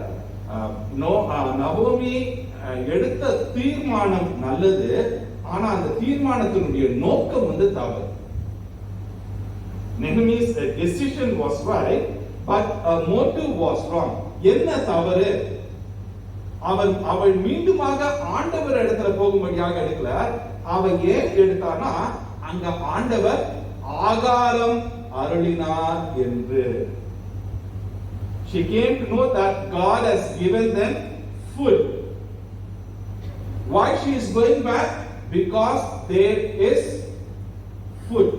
நகோமி எடுத்த தீர்மானம் நல்லது, ஆனா அந்த தீர்மானத்தினுடைய நோக்கம் தவறு. Naomi's decision was right, but her motive was wrong. என்ன தவறு? அவள் மீண்டுமாக ஆண்டவர் இடத்துல போகும்படியாக எடுக்கல. அவள் ஏன் எடுத்தானா, அங்க ஆண்டவர் ஆகாரம் அருளினார் என்று. She came to know that God has given them food. Why she is going back? Because there is food.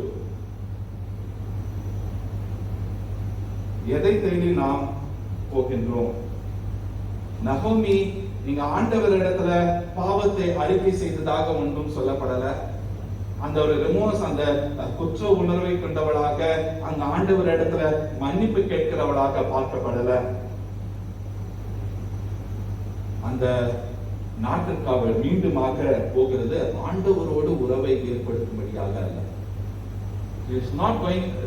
எதை தேடி நாம் போகின்றோம்? நகோமி நீங்க ஆண்டவர் இடத்துல பாவத்தை அறிக்கை செய்ததாக ஒன்றும் சொல்லப்படல. அந்த ஒரு ரிமோர்ஸ், அந்த குற்ற உணர்வை கொண்டவளாக அங்க ஆண்டவர் இடத்துல மன்னிப்பு கேட்கிறவளாக பார்க்கப்படல. அந்த நாட்டுக்கு அவள் மீண்டுமாக போகிறது ஆண்டவரோடு உறவை ஏற்படுத்தும்படியாக அல்ல. She is not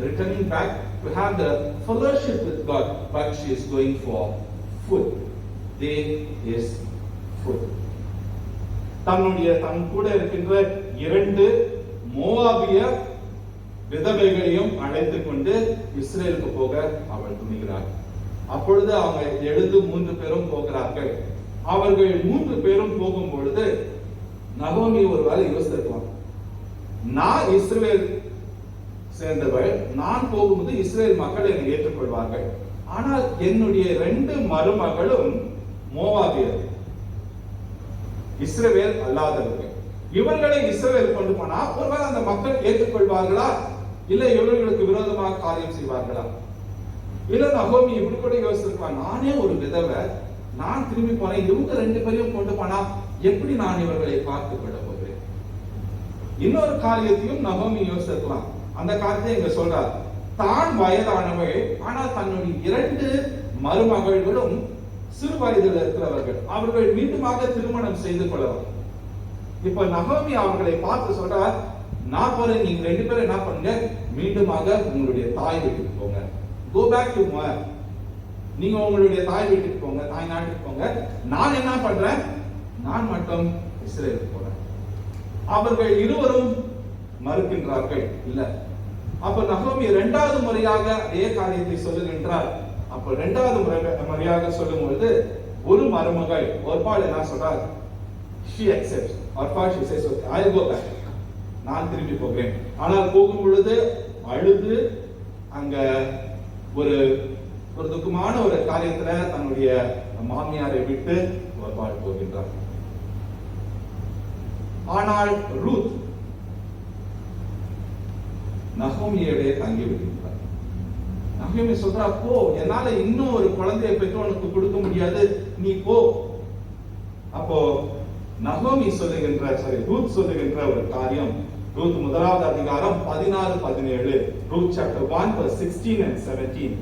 returning back to have the fellowship with God, but she is going for food. There is food. தன் கூட இருக்கின்ற 2 மோவாபிய விதவைகளையும் அழைத்துக் கொண்டு இஸ்ரேலுக்கு போக அவள் துணிகிறார். அப்பொழுது அவங்க எழுந்து 3 பேரும் போகிறார்கள். அவர்கள் 3 பேரும் போகும் பொழுது நகோமி ஒருவேளை யோசித்திருக்கலாம், நான் இஸ்ரேல் சேர்ந்தவள், நான் போகும்போது இஸ்ரேல் மக்கள் என்னை ஏற்றுக்கொள்வார்கள். ஆனால் என்னுடைய 2 மருமகளும் மோவாபியர், இஸ்ரவேல் அல்லாதவர்கள். இவர்களை இஸ்ரவேல் கொண்டு போனா ஒருவேளை அந்த மக்கள் ஏற்றுக்கொள்வார்களா, இல்ல இவர்களுக்கு விரோதமாக காரியம் செய்வார்களா? இல்ல நகோமி இப்படி கூட யோசிச்சிருக்கலாம், நானே ஒரு விதவை, நான் திரும்பி போனேன், இவங்க 2 பேரையும் கொண்டு போனா எப்படி நான் இவர்களை பார்த்துக் கொள்ள போகிறேன்? இன்னொரு காரியத்தையும் நகோமி யோசிச்சிருக்கலாம். அந்த காரியத்தை இங்க சொல்றார், தான் வயதானவள், ஆனால் தன்னுடைய 2 மருமகள்களும் சிறு வயதில் இருக்கிறவர்கள், அவர்கள் மீண்டுமாக திருமணம் செய்து கொள்ளலாம். இப்ப நகோமி அவர்களை பார்த்து சொல்றார், நான் போறேன், நீங்க 2 பேரும் என்ன பண்ணுங்க, மீண்டுமாக உங்களுடைய தாய் வீட்டுக்கு போங்க. Go back to Moab. நீங்க உங்களுடைய தாய் வீட்டுக்கு போங்க, தாய் நாட்டுக்கு போங்க. நான் என்ன பண்றேன், நான் மட்டும் இஸ்ரேலுக்கு போறேன். அவர்கள் இருவரும் மறுக்கின்றார்கள். இல்ல, அப்ப நகோமி 2வது முறையாக அதே காரியத்தை சொல்லுகின்றார். அப்ப 2வது முறையாக சொல்லும் பொழுது ஒரு மருமகள் ஒருபால் என்ன சொல்றார், she accepts. Orpha, she says, okay, I'll go back. நான் திரும்பி போகிறேன். ஆனால் போகும் பொழுது அழுது அங்க ஒரு துக்கமான ஒரு காரியத்துல தன்னுடைய மாமியாரை விட்டு ஒர்பாள் போகின்றார். ஆனால் ரூத் நகோமியோட தங்கி விடுகிறார். நகோமி சொல்றா, போ, என்னால இன்னும் ஒரு குழந்தையை பெற்று உனக்கு கொடுக்க முடியாது, நீ போ. அப்போ நகோமி ரூத் சொல்லுகின்ற ஒரு காரியம், ரூத் முதலாவது அதிகாரம் 16-17, ரூத் chapter 1 verse 16 and 17.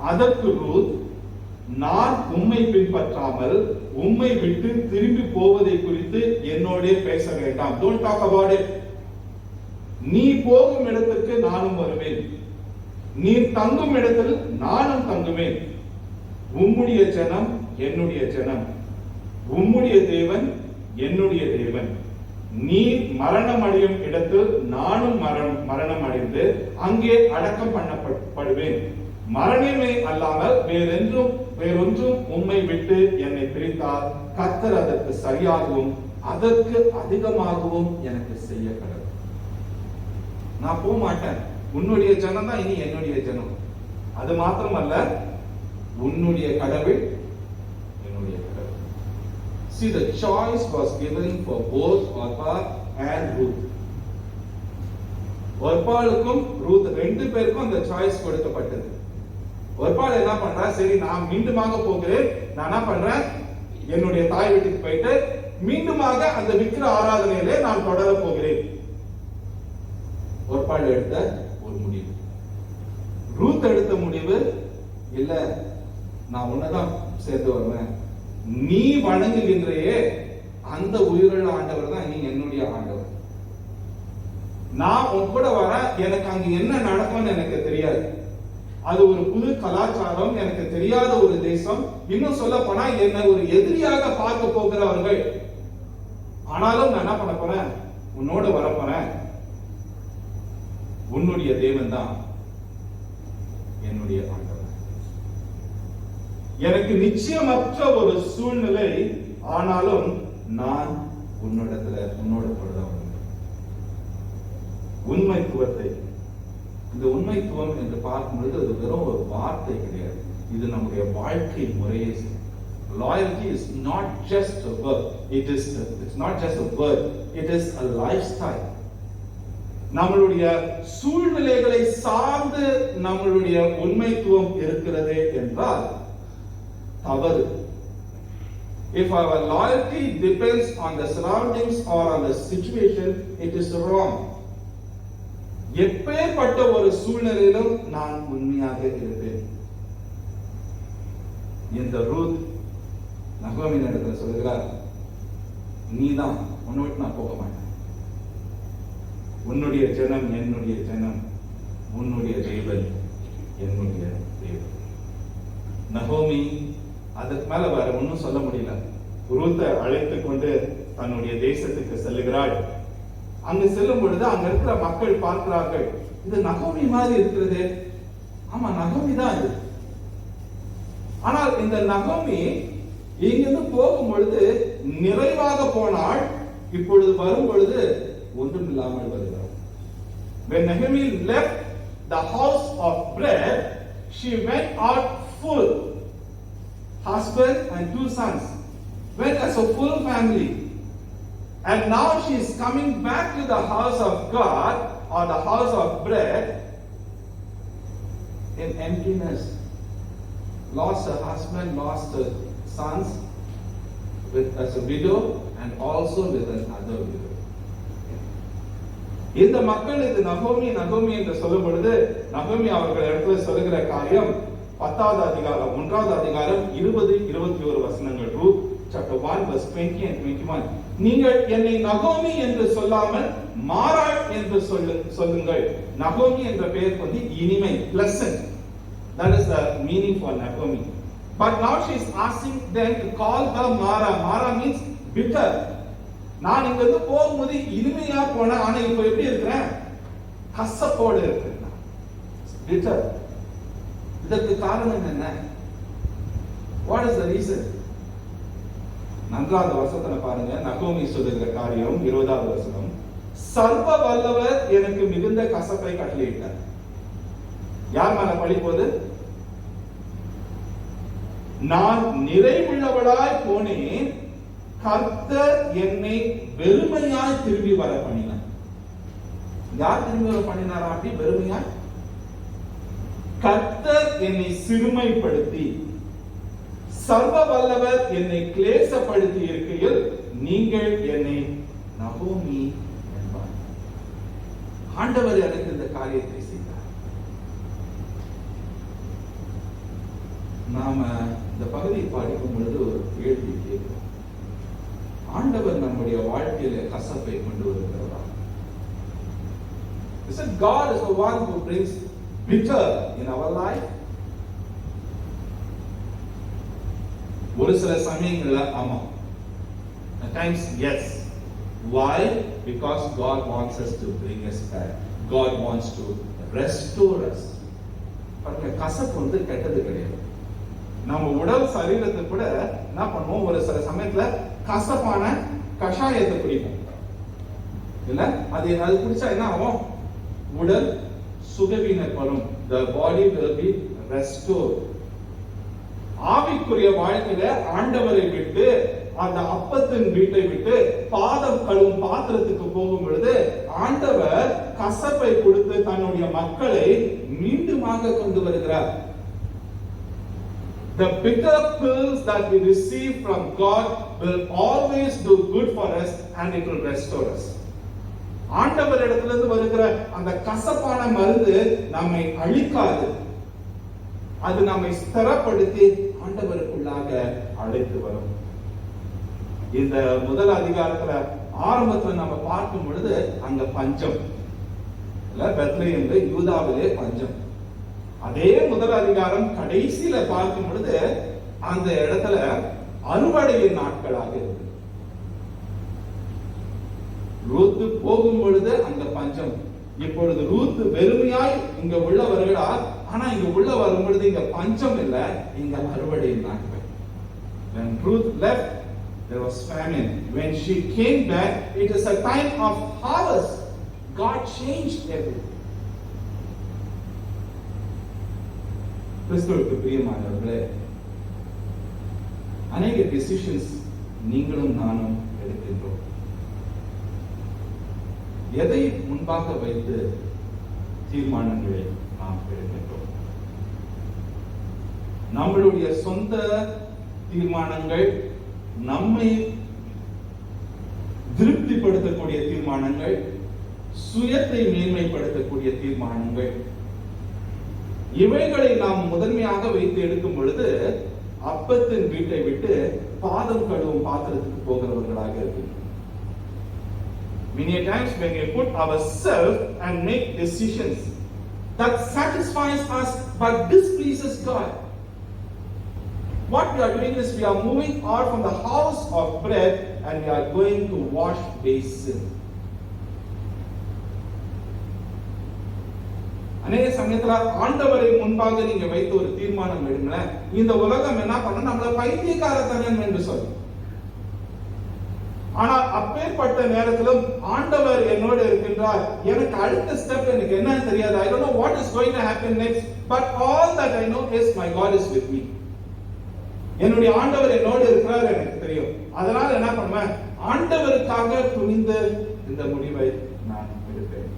அதற்கு ரூத், நான் உம்மை பின்பற்றாமல் உம்மை விட்டு திரும்பி போவதை குறித்து என்னோட பேச வேண்டாம். Don't talk about it. நீ போகும் இடத்துக்கு நானும் வருவேன், நீ தங்கும் இடத்தில் நானும் தங்குவேன். உம்முடைய ஜனம் என்னுடைய ஜனம், உம்முடைய தேவன் என்னுடைய தேவன். நீ மரணம் அடையும் இடத்தில் நானும் மரணம் அடைந்து அங்கே அடக்கம் பண்ணப்படுவேன். மரணமே அல்லாமல் வேறொன்றும் உம்மை விட்டு என்னை பிரித்தால் கர்த்தர் அதற்கு சரியாகவும் அதற்கு அதிகமாகவும் எனக்கு செய்ய கடவுள். நான் போக மாட்டேன், உன்னுடைய ஜனம் தான் இனி என்னுடைய ஜனம். அது மாத்திரமல்ல, உன்னுடைய கடவுள் என்னுடைய கடவுள். See, the choice was given for both Orpah and Ruth. ஒர்பாளுக்கும் ரூத் ரெண்டு பேருக்கும் அந்த சாய்ஸ் கொடுக்கப்பட்டது. ஒர்பாள் என்ன பண்றா, சரி நான் மீண்டுமாக போகிறேன், நான் என்ன பண்றேன், என்னுடைய தாய் வீட்டுக்கு போயிட்டு மீண்டுமாக அந்த விக்கிர ஆராதனையிலே நான் தொடர போகிறேன். ஒர்பாள் எடுத்த ஒரு முடிவு. ரூத் எடுத்த முடிவு, இல்ல நான் உன்னதான் சேர்ந்து வருவேன், நீ வணங்குகின்றையே அந்த உயிருள்ள ஆண்டவர் தான் நீ என்னுடைய ஆண்டவர். நான் உன் கூட வர, எனக்கு அங்க என்ன நடக்கும்னு எனக்கு தெரியாது, அது ஒரு புது கலாச்சாரம், எனக்கு தெரியாத ஒரு தேசம், இன்னும் சொல்ல போனா என்னை ஒரு எதிரியாக பார்க்க போகிறவர்கள். ஆனாலும் நான் என்ன பண்ண போறேன், உன்னோட வர போறேன். உன்னுடைய தேவன் தான் என்னுடைய ஆண்டவர். எனக்கு நிச்சயமற்ற ஒரு சூழ்நிலை, ஆனாலும் நான் உன்னோட கூட உண்மைத்துவத்தை, இந்த உண்மைத்துவம் என்று பார்க்கும்போது அது வெறும் ஒரு வார்த்தை கிடையாது, இது நம்முடைய வாழ்க்கை முறையே. Loyalty is not just a word, it's not just a word, it is a lifestyle. நம்மளுடைய சூழ்நிலைகளை சார்ந்து நம்மளுடைய உண்மைத்துவம் இருக்கிறது என்றால் தவறு. If our loyalty depends on the surroundings or on the situation, it is wrong. எப்பேற்பட்ட ஒரு சூழ்நிலையிலும் நான் உண்மையாக இருப்பேன். இந்த ரூத் நகோமியின் இடத்துல சொல்கிறார், நீதான், உன்னை விட்டு நான் போக மாட்டேன். உன்னுடைய ஜனம் என்னுடைய ஜனம், உன்னுடைய தேவன் என்னுடைய தேவன். நகோமி அதுக்கு மேல வேற ஒன்னும் சொல்ல முடியல. ரூத்தை அழைத்துக் கொண்டு தன்னுடைய தேசத்துக்கு செல்லுகிறாள். அங்கு செல்லும் பொழுது அங்க இருக்கிற மக்கள் பார்க்கிறார்கள், இது நகோமி மாதிரி இருக்கிறது. ஆமா, நகோமி தான் இது. ஆனால் இந்த நகோமி இங்கிருந்து போகும் பொழுது நிறைவாக போனாள், இப்பொழுது வரும் பொழுது ஒன்றும் இல்லாமல் வருகிறார். When Naomi left the house of bread, she went out full. Husband and 2 sons went as a full family. And now she is coming back to the house of God or the house of bread in emptiness. Lost her husband, lost her sons as a widow and also with another widow. இந்த மக்கள் இது நகோமி என்று சொல்லும் பொழுது நகோமி அவர்கள் இடத்துல சொல்லுகிற காரியம் 10வது அதிகாரம் 1வது அதிகாரம் 20-21 வசனங்கள். Ruth chapter 1 verse 20 and 21. நீங்கள் என்னை நகோமி என்று சொல்லாமல் மாராள் என்று சொல்லுங்கள். நகோமி என்ற பெயர் வந்து இனிமை, pleasant. That is the meaning for Naomi. But now she is asking them to call her Mara. Mara means bitter. நான் இங்க இருந்து போகும்போது இனிமையா போன, ஆனா இப்ப எப்படி இருக்கிறேன், கசப்போடு இருக்கிறேன், bitter. இதற்கு காரணம் என்ன? What is the reason? நன்றாவது வசனத்தை பாருங்க. நகோமி சொல்லுகிற காரியம் 20வது வசனம். சர்வ வல்லவர் எனக்கு மிகுந்த கசப்பை கட்டளையிட்டார். யார் மேல பழி போகுது? நான் நிறைவுள்ளவளாய் போனேன், கர்த்தர் என்னை வெறுமையாய் திரும்பி வர பண்ணினார். யார் திரும்பி வர பண்ணினாரா? அப்படி வெறுமையாய் கர்த்தர் என்னை சிறுமைப்படுத்தி, சர்வ வல்லவர் என்னை கிளேசப்படுத்தி இருக்கையில் நீங்கள் என்னை நகோமி என்பார். ஆண்டவர் எனக்கு இந்த காரியத்தை செய்தார். நாம இந்த பகுதியை படிக்கும் பொழுது ஒரு கேள்வி கேட்கிறோம். ஆண்டவர் நம்முடைய வாழ்க்கையில கசப்பை கொண்டு வருகிறவரா? Is it God is the one who brings bitter in our life? ஒரு சில சமயங்கள்ல ஆமா. At times yes. Why? Because God wants us to bring us back. God wants to restore us. பாருங்க, கசப்பு வந்து கெட்டது கிடையாது. நம்ம உடல் சரீரத்தை கூட என்ன பண்ணுவோம், ஒரு சில சமயத்துல கசப்பான கஷாயத்தை குடிப்போம் இல்ல? அது குடிச்சா என்ன ஆகும்? உடல் சுகவீனப்படும். The body will be restored. ஆவிக்குரிய வாழ்க்கையில ஆண்டவரை விட்டு, அந்த அப்பத்தின் வீட்டை விட்டு பாதம் கழுவும் பாத்திரத்துக்கு போகும் பொழுது ஆண்டவர் கசப்பை கொடுத்து தன்னுடைய மக்களை மீண்டுமாக கொண்டு வருகிறார். The bitter pills that we receive from God will always do good for us and it will restore us. ஆண்டவர் இடத்திலிருந்து வருகிற அந்த கசப்பான மருந்து நம்மை அழிக்காது. அது நம்மை ஸ்திரப்படுத்தி ஆண்டவருக்குள்ளாக அழைத்து வரும். இந்த முதல் அதிகாரத்துல ஆரம்பத்துல நம்ம பார்க்கும் பொழுது அங்க பஞ்சம் இல்ல, பெத்லகேம்ல யூதாவிலே பஞ்சம். அதே முதல் அதிகாரம் கடைசியில பார்க்கும் பொழுது அந்த இடத்துல அறுவடையின் நாட்களாக இருக்கு. ரூத்து போகும் பொழுது அங்க பஞ்சம். இப்பொழுது ரூத்து வெறுமையாய் இங்க உள்ள வருகிறார். ஆனா இங்க உள்ள வரும் பொழுது இங்க பஞ்சம் இல்ல, இங்க அறுவடையின் நாட்கள். When Ruth left, there was famine. When she came back, it is a time of harvest. God changed everything. கிறிஸ்துவுக்கு பிரியமானவர்களே, அநேக டிசிஷன்ஸ் நீங்களும் நானும் எடுக்கின்றோம். எதை முன்பாக வைத்து தீர்மானங்களை நாம் எடுக்கின்றோம்? நம்மளுடைய சொந்த தீர்மானங்கள், நம்மை திருப்திப்படுத்தக்கூடிய தீர்மானங்கள், சுயத்தை மேன்மைப்படுத்தக்கூடிய தீர்மானங்கள், இவைகளை நாம் முதன்மையாக வைத்து எடுக்கும் பொழுது அப்பத்தின் வீட்டை விட்டு பாதம் கழுவும் பாத்திரத்துக்கு போகிறவர்களாக இருக்கிறோம். Many times when we put ourselves and make decisions that satisfies us but displeases God, what we are doing is we are moving out from the house of bread and we are going to wash basin. அநேக சமயத்துல ஆண்டவரை முன்பாக நீங்க வைத்து ஒரு தீர்மானம் எடுங்களேன். இந்த உலகம் என்ன பண்ண நம்மள பைத்தியக்காரத்தனம் என்று சொல்லும். ஆனால் அப்பேற்பட்ட நேரத்திலும் ஆண்டவர் என்னோடு இருக்கின்றார். எனக்கு அடுத்த ஸ்டெப் எனக்கு என்ன தெரியாது. I don't know what is going to happen next, but all that I know is my God is with me. என்னுடைய ஆண்டவர் என்னோடு இருக்கிறார் எனக்கு தெரியும். அதனால என்ன பண்ணுவேன்? ஆண்டவருக்காக துணிந்து இந்த முடிவை நான் எடுப்பேன்.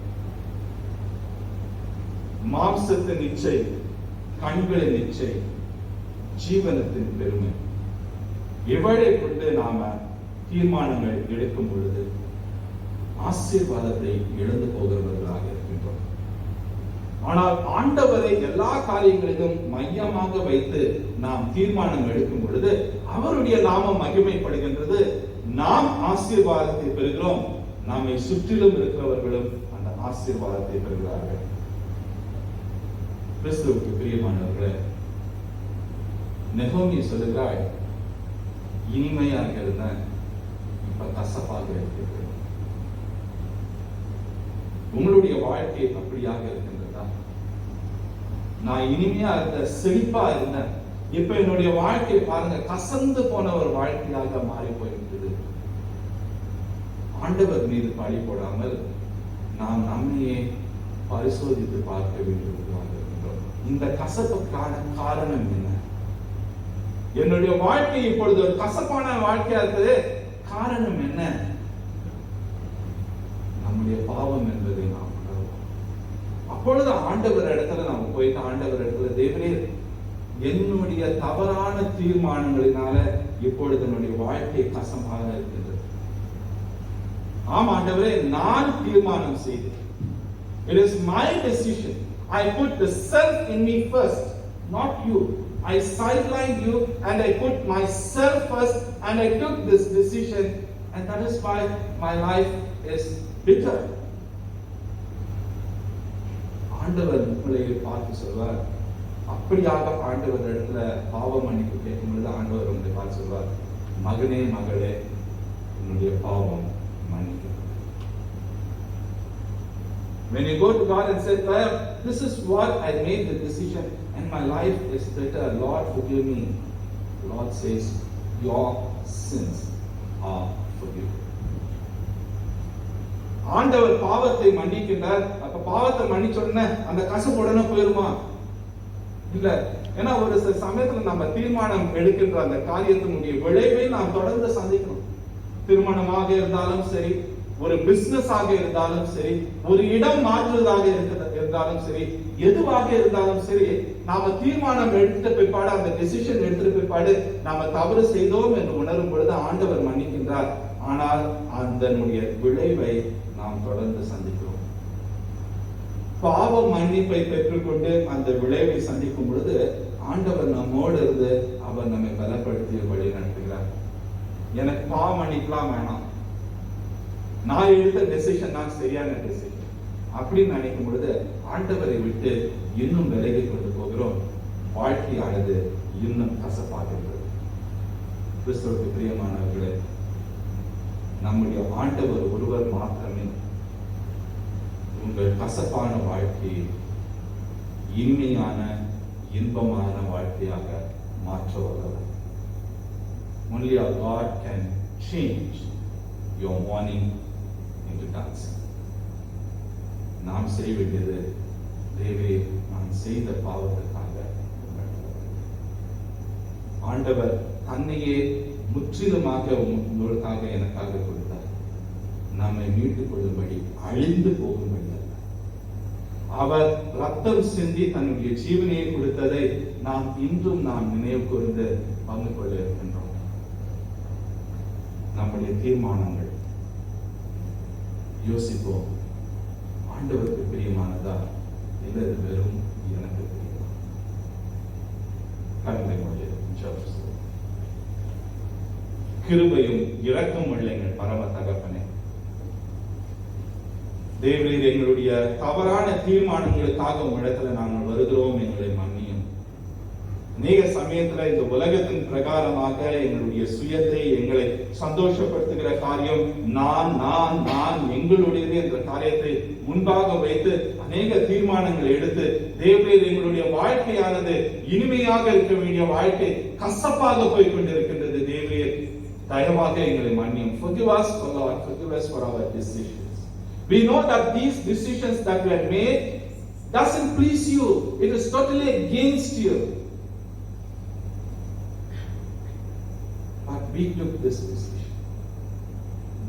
மாம்சத்தின் இச்சை, கண்களின் இச்சை, ஜீவனத்தின் பெருமை, இவளை கொண்டு நாம தீர்மானங்கள் எடுக்கும் பொழுது ஆசீர்வாதத்தை இழந்து போகிறவர்களாக இருக்கின்றோம். ஆனால் ஆண்டவரை எல்லா காரியங்களிலும் மையமாக வைத்து நாம் தீர்மானம் எடுக்கும் பொழுது அவருடைய நாமம் மகிமைப்படுகின்றது. நாம் ஆசீர்வாதத்தை பெறுகிறோம். நம்மை சுற்றிலும் இருக்கிறவர்களும் அந்த ஆசீர்வாதத்தை பெறுகிறார்கள். கிறிஸ்துவுக்கு பிரியமானவர்களே, நெகோமி சொல்லுகிறாள், இனிமையாக இருந்த இப்ப கசப்பாக இருக்கிறது. உங்களுடைய வாழ்க்கை அப்படியாக இருக்கின்றதா? நான் இனிமையா இருந்த, செழிப்பா இருந்தேன், இப்ப என்னுடைய வாழ்க்கை பாருங்க, கசந்து போன ஒரு வாழ்க்கையாக மாறி போயிருக்குது. ஆண்டவர் மீது பழி போடாமல் நாம் நம்மையே பரிசோதித்து பார்க்க வேண்டியதாக இருக்கின்றோம். இந்த கசப்புக்கான காரணம் என்ன? என்னுடைய வாழ்க்கை இப்பொழுது ஒரு கசப்பான வாழ்க்கையா இருக்குது. காரணம் என்ன? நம்முடைய பாவம் என்பதை நாம் உணர்வோம். அப்பொழுது ஆண்டவர் இடத்துல நாம் போயிட்டு ஆண்டவர் இடத்துல, தேவரே, என்னுடைய தவறான தீர்மானங்களினால இப்பொழுது என்னுடைய வாழ்க்கை கசமாக இருக்கின்றது. ஆம் ஆண்டவரே, நான் தீர்மானம் செய்தேன். It is my decision. I put the self in me first, not you. I sidelined you and I put myself first and I took this decision, and that is why my life is bitter. ஆண்டவர் உங்களை பார்த்து சொல்வார், அப்படியாக ஆண்டவர் இடத்துல பாவ மன்னிப்பு கேட்கும் பொழுது ஆண்டவர் உங்களை பார்த்து சொல்வார், மகனே மகளே, உன்னுடைய பாவம் மன்னிக்க. When you go to God and say, this is what I made the decision and my life is better, Lord forgive me. The Lord says, your sins are forgiven. ஆண்டவர் பாவத்தை மன்னிக்கின்றார். அப்ப பாவத்தை மன்னிச்ச உடனே அந்த கசப்பு உடனே போயிருமா? இல்ல. ஏன்னா ஒரு சில சமயத்துல நம்ம தீர்மானம் எடுக்கின்ற அந்த காரியத்தினுடைய விளைவை நாம் தொடர்ந்து சந்திக்கணும். திருமணமாக இருந்தாலும் சரி, ஒரு பிசினஸ் ஆக இருந்தாலும் சரி, ஒரு இடம் மாற்றுவதாக இருந்தாலும் சரி, எதுவாக இருந்தாலும் சரி, நாம தீர்மானம் எடுத்த பிற்பாடு, அந்த டெசிஷன் எடுத்த பிற்பாடு நாம தவறு செய்தோம் என்று உணரும் பொழுது ஆண்டவர் மன்னிக்கின்றார். ஆனால் அதனுடைய விளைவை நாம் தொடர்ந்து சந்திக்கிறோம். பாவ மன்னிப்பை பெற்றுக்கொண்டு அந்த விளைவை சந்திக்கும் பொழுது ஆண்டவர் நம்மோடு இருந்து அவர் நம்மை பலப்படுத்தி வழி நடத்துகிறார். எனக்கு பாவ மன்னிப்புலாம் வேணாம், நான் எடுத்த டெசிஷன் தான் சரியான டெசிஷன் அப்படின்னு நினைக்கும் பொழுது ஆண்டவரை விட்டு இன்னும் விலகி கொண்டு போகிறோம். வாழ்க்கையானது இன்னும் கசப்பாகிறது. கிறிஸ்துவுக்கு பிரியமானவர்களே, நம்முடைய ஆண்டவர் ஒருவர் மாத்திரமே உங்கள் கசப்பான வாழ்க்கையை இனிமையான இன்பமான வாழ்க்கையாக மாற்ற வல்லவர். Only our God can change your mourning into dancing. நாம் செய்ய வேண்டியது, தேவே, நான் செய்த பாவத்துக்காக ஆண்டவர் தன்னையே முற்றிலுமாக உங்களுக்காக எனக்காக கொடுத்தார். நம்மை மீட்டுக் கொள்ளும்படி, அழிந்து போகும்படி அல்ல. அவர் ரத்தம் சிந்தி தன்னுடைய ஜீவனையை கொடுத்ததை நாம் இன்றும் நாம் நினைவு கூர்ந்து பங்கு கொள்ள இருக்கின்றோம். நம்முடைய தீர்மானங்கள் யோசிப்போம், ஆண்டவருக்கு பிரியமானதா இல்லை வெறும் எனக்கு பிரியமா? கருணை மொழி கிருபையும் இரக்கம் உள்ள எங்கள் பரம தகப்பனே, தேவரீர், எங்களுடைய தவறான தீர்மானங்களுக்காக உங்களிடத்துல நாங்கள் வருகிறோம். எங்களை மன்னியும். அநேக சமயத்துல இந்த உலகத்தின் பிரகாரமாக எங்களுடைய சுயத்தை, எங்களை சந்தோஷப்படுத்துகிற காரியம், நான் நான் நான் எங்களுடையது என்ற காரியத்தை முன்பாக வைத்து அநேக தீர்மானங்களை எடுத்து, தேவரீர், எங்களுடைய வாழ்க்கையானது இனிமையாக இருக்க வேண்டிய வாழ்க்கை கசப்பாக போய் கொண்டிருக்கின்றது. தேவரீர், தயவாக எங்களை மன்னியும். Forgive us, Lord, forgive us for our decisions. We know that these decisions that we have made doesn't please you. It is totally against you. But we took this decision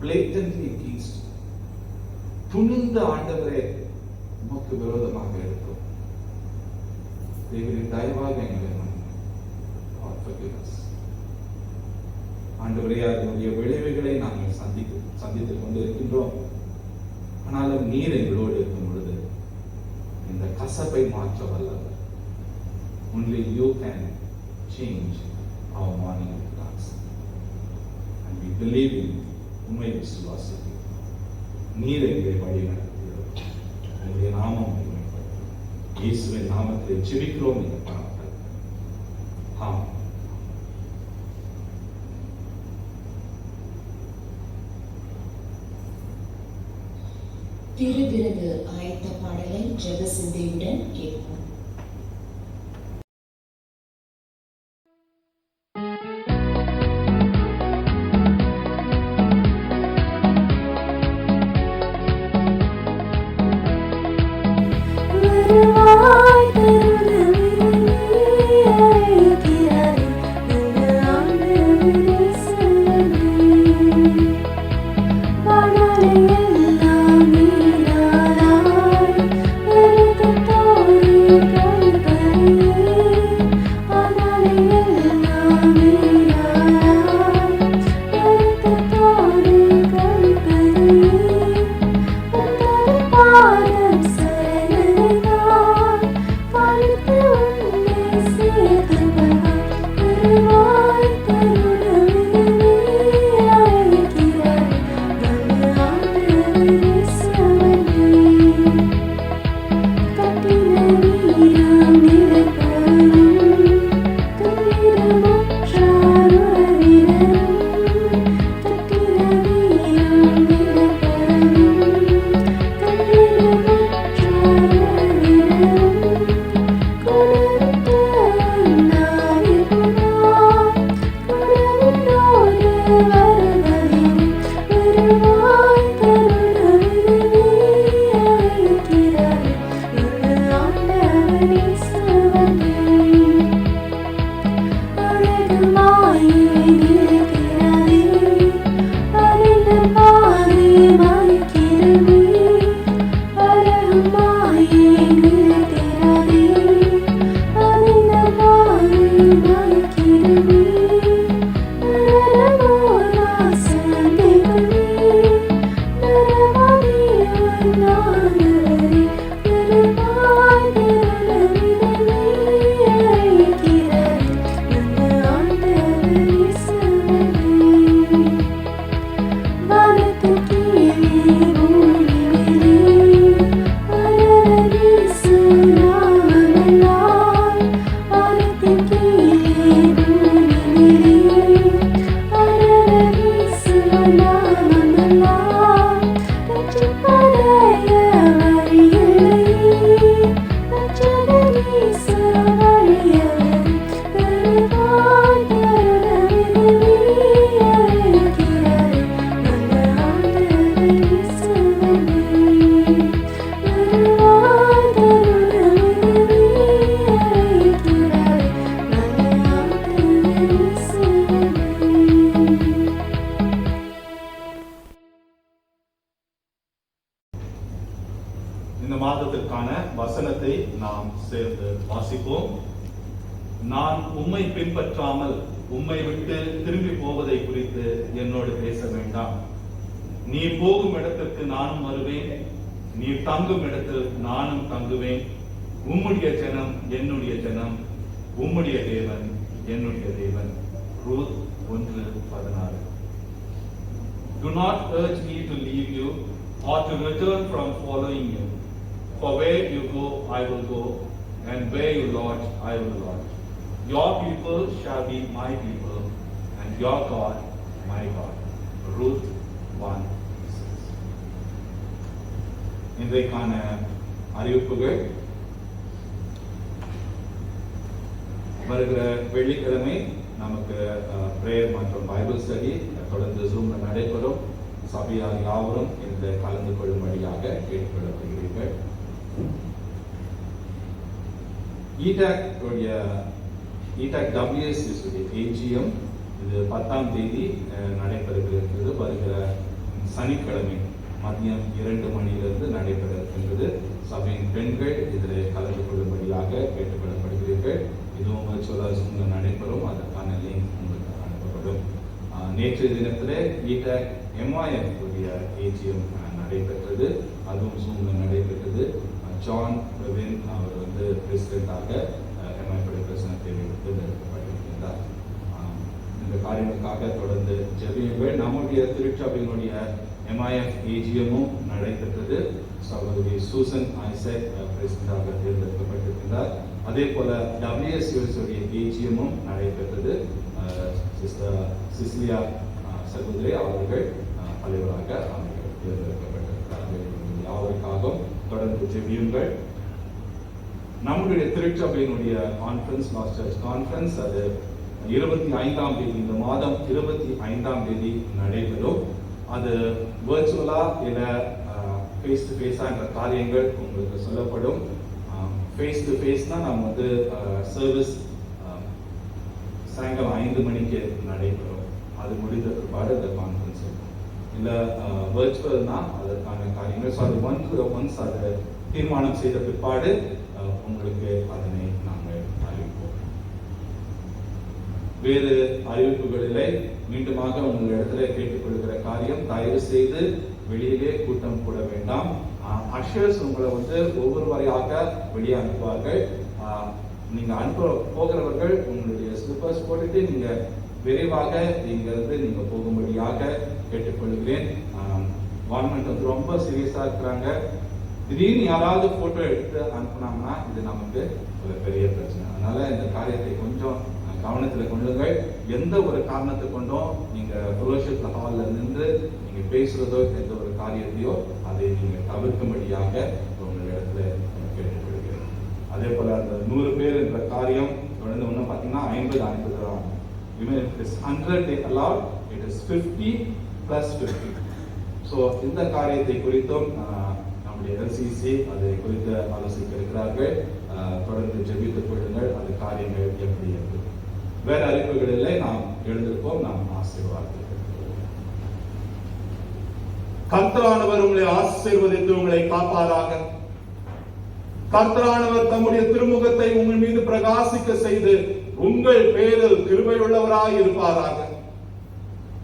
blatantly against you. துணிந்த ஆண்டவரே, உமக்கு விரோதமாக எடுத்தோம். தேவரே, தயவாக எங்களை மன்னியும். Lord, forgive us. ஆண்டவரே, அதனுடைய விளைவுகளை நாங்கள் சந்தித்துக் கொண்டு இருக்கின்றோம். ஆனாலும் நீர் எங்களோடு இருக்கும் பொழுது இந்த கசப்பை மாற்ற வல்லவர். Only you can change our morning plans. And we believe in உண்மை விசுவாசிக்கிறோம். நீர் எங்களை வழி நடத்துகிறோம். உங்களுடைய நாமம் மகிமைப்படும். இயேசுவின் நாமத்திலே ஜெபிக்கிறோம். இந்த பாவத்தை ஆமென். திருவிருந்து ஆயத்த பாடலை ஜெப சிந்தையுடன் கேட்போம். இந்த மாதத்திற்கான வசனத்தை நாம் சேர்ந்து வாசிப்போம். நான் உம்மை பின்பற்றாமல் உம்மை விட்டு திரும்பி போவதை குறித்து என்னோடு பேச வேண்டாம். நீ போகும் இடத்திற்கு நானும் வருவேன், நீ தங்கும் இடத்தில் நானும் தங்குவேன். உம்முடைய ஜனம் என்னுடைய ஜனம், உம்முடைய தேவன் என்னுடைய தேவன். Ruth 1:16. Do not urge me to leave you or to return from following you. For where you go, I will go, and where you lodge, I will lodge. Your people shall be my people, and your God my God. Ruth 1:6. இன்றைக்கான அறிவிப்புகள். வருகிற வெள்ளிக்கிழமை நமக்கு prayer மற்றும் Bible study தொடர்ந்து ஜூம்ல நடைபெறும். சபையார் யாவரும் இந்த கலந்து கொள்ளும்படியாக கேட்டுக்கொள்ளப்படுகிறீர்கள். ETAC WSS AGM இது 10ஆம் தேதி நடைபெறுகிறது. வருகிற சனிக்கிழமை மதியம் 2 மணியிலிருந்து நடைபெற இருக்கின்றது. சபையின் பெண்கள் இதில் கலந்து கொள்ளும்படியாக கேட்டுக்கொள்ளப்படுகிறீர்கள். இதுவும் வர்ச்சுவலாக ஜூம்ல நடைபெறும். அதற்கான லிங்க் உங்களுக்கு அனுப்பப்படும். நேற்றைய தினத்தில் ETAC MIF உடைய AGM நடைபெற்றது. அதுவும் ஜூம்ல நடைபெற்றது. ஜான் பிரவீன் அவர் பிரசிடென்டாக MIF பிரசனத்தை தேர்ந்தெடுக்கப்பட்டிருக்கின்றார். இந்த காரியங்களுக்காக தொடர்ந்து ஜெபியுங்கள். நம்முடைய திருச்சபையினுடைய MIF AGMமும் நடைபெற்றது. சகோதரி சூசன் ஐசக் பிரசிடென்டாக தேர்ந்தெடுக்கப்பட்டிருக்கின்றார். அதே போல WSUS உடைய AGMமும் நடைபெற்றது. சிஸ்டர் சிசிலியா சகோதரி அவர்கள் தலைவராக தேர்ந்தெடுக்கப்பட்டிருக்கிறார்கள். யாவருக்காகவும் தொடர்ந்து ஜெபியுங்கள். நம்முடைய திருச்சபையினுடைய கான்ஃபரன்ஸ், மாஸ்டர்ஸ் கான்ஃபரன்ஸ், அது 25ஆம் தேதி, இந்த மாதம் 25ஆம் தேதி நடைபெறும். அது வர்ச்சுவலா இல்ல ஃபேஸ் டு ஃபேஸா என்ற காரியங்கள் உங்களுக்கு சொல்லப்படும். ஃபேஸ் டு ஃபேஸ் தான் நம்ம வந்து சர்வீஸ் சாயங்காலம் 5 மணிக்கு நடைபெறும். அது முடிந்த பிற்பாடு அந்த கான்ஃபரன்ஸ் இருக்கும். இல்லை வர்ச்சுவல்னா அதற்கான காரியங்கள் ஒன்ஸ் அதை தீர்மானம் செய்த பிற்பாடு உங்களுக்கு அதனை நாங்கள் அறிவிப்போம். வேறு அறிவிப்புகளிலே மீண்டுமாக உங்களிடத்துல கேட்டுக்கொள்கிற காரியம், தயவு செய்து வெளியிலே கூட்டம் கூட வேண்டாம். அஷர்ஸ் உங்களை வந்து ஒவ்வொரு வரையாக வெளியே அனுப்புவார்கள். நீங்க அனுப்ப போகிறவர்கள் உங்களுடைய ஸ்லிப்பர்ஸ் போட்டுட்டு நீங்க விரைவாக இங்கிருந்து நீங்க போகும்படியாக கேட்டுக்கொள்கிறேன். கவர்மெண்ட் வந்து ரொம்ப சீரியஸா இருக்கிறாங்க. திடீர்னு யாராவது போட்டோ எடுத்து அனுப்புனாங்கன்னா இது நமக்கு ஒரு பெரிய பிரச்சனை. அதனால இந்த காரியத்தை கொஞ்சம் கவனத்தில் கொள்ளுங்கள். எந்த ஒரு காரணத்தை கொண்டும் நீங்க ஃபெலோஷிப் ஹால்ல நின்று நீங்க பேசுறதோ எந்த ஒரு காரியத்தையோ அதை நீங்க தவிர்க்கும்படியாக உங்களிடத்துல கேட்டுக்கொள்கிறேன். அதே போல அந்த 100 பேர் என்ற காரியம் தொடர்ந்து ஒன்று பார்த்தீங்கன்னா 50 தான். Even if it is 100 they allowed, it is 50 plus 50. So இந்த காரியத்தை குறித்தும் நம்முடைய எல்சிசி அதை குறித்து ஆலோசிக்க இருக்கிறார்கள். தொடர்ந்து ஜெபித்துக் கொள்ளுங்கள். அது காரியங்கள் எப்படி இருக்கு. வேற அறிவிப்புகளிலே நாம் எழுந்திருப்போம். நாம் ஆசீர்வாதம். கர்த்தரானவர் உங்களை ஆசீர்வதித்து உங்களை காப்பாராக. கர்த்தரானவர் தம்முடைய திருமுகத்தை உங்கள் மீது பிரகாசிக்க செய்து உங்கள் பேரில் கிருபையுள்ளவராய் இருப்பாராக.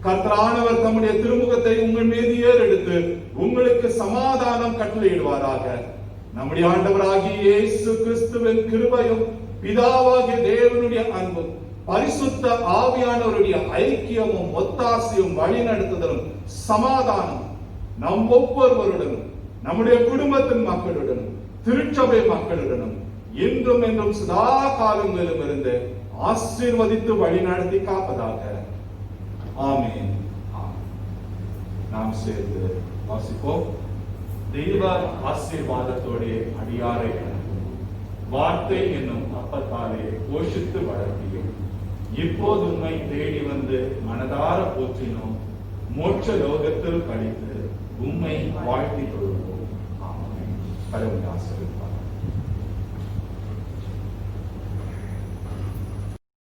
கர்த்தரானவர் தம்முடைய திருமுகத்தை உங்கள் மீது ஏறெடுத்து உங்களுக்கு சமாதானம் கட்டளையிடுவாராக. நம்முடைய ஆண்டவராகிய இயேசு கிறிஸ்துவின் கிருபையும் பிதாவாகிய தேவனுடைய அன்பும் பரிசுத்த ஆவியானவருடைய ஐக்கியமும் ஒத்தாசையும் வழிநடத்துதலும் சமாதானம் நம் ஒவ்வொருவருடனும் நம்முடைய குடும்பத்தின் மக்களுடனும் திருச்சபை மக்களுடனும் இன்றும் என்றும் சதா காலங்களிலும் இருந்து ஆசீர்வதித்து வழிநடத்தி காப்பதாக. ஆமென். நாம் சேர்ந்து வாசிப்போம். தெய்வ ஆசீர்வாதத்தோடு அடியாரை அனுப்பும் வார்த்தை என்னும் அப்பத்தாலே போஷித்து வளர்த்தியும் இப்போது உம்மை தேடி வந்து மனதார போற்றினோம். மோட்ச லோகத்தில் கழித்து உம்மை வாழ்த்தி கொள்வோம். கடவுள் ஆசீர்வதிப்பார்.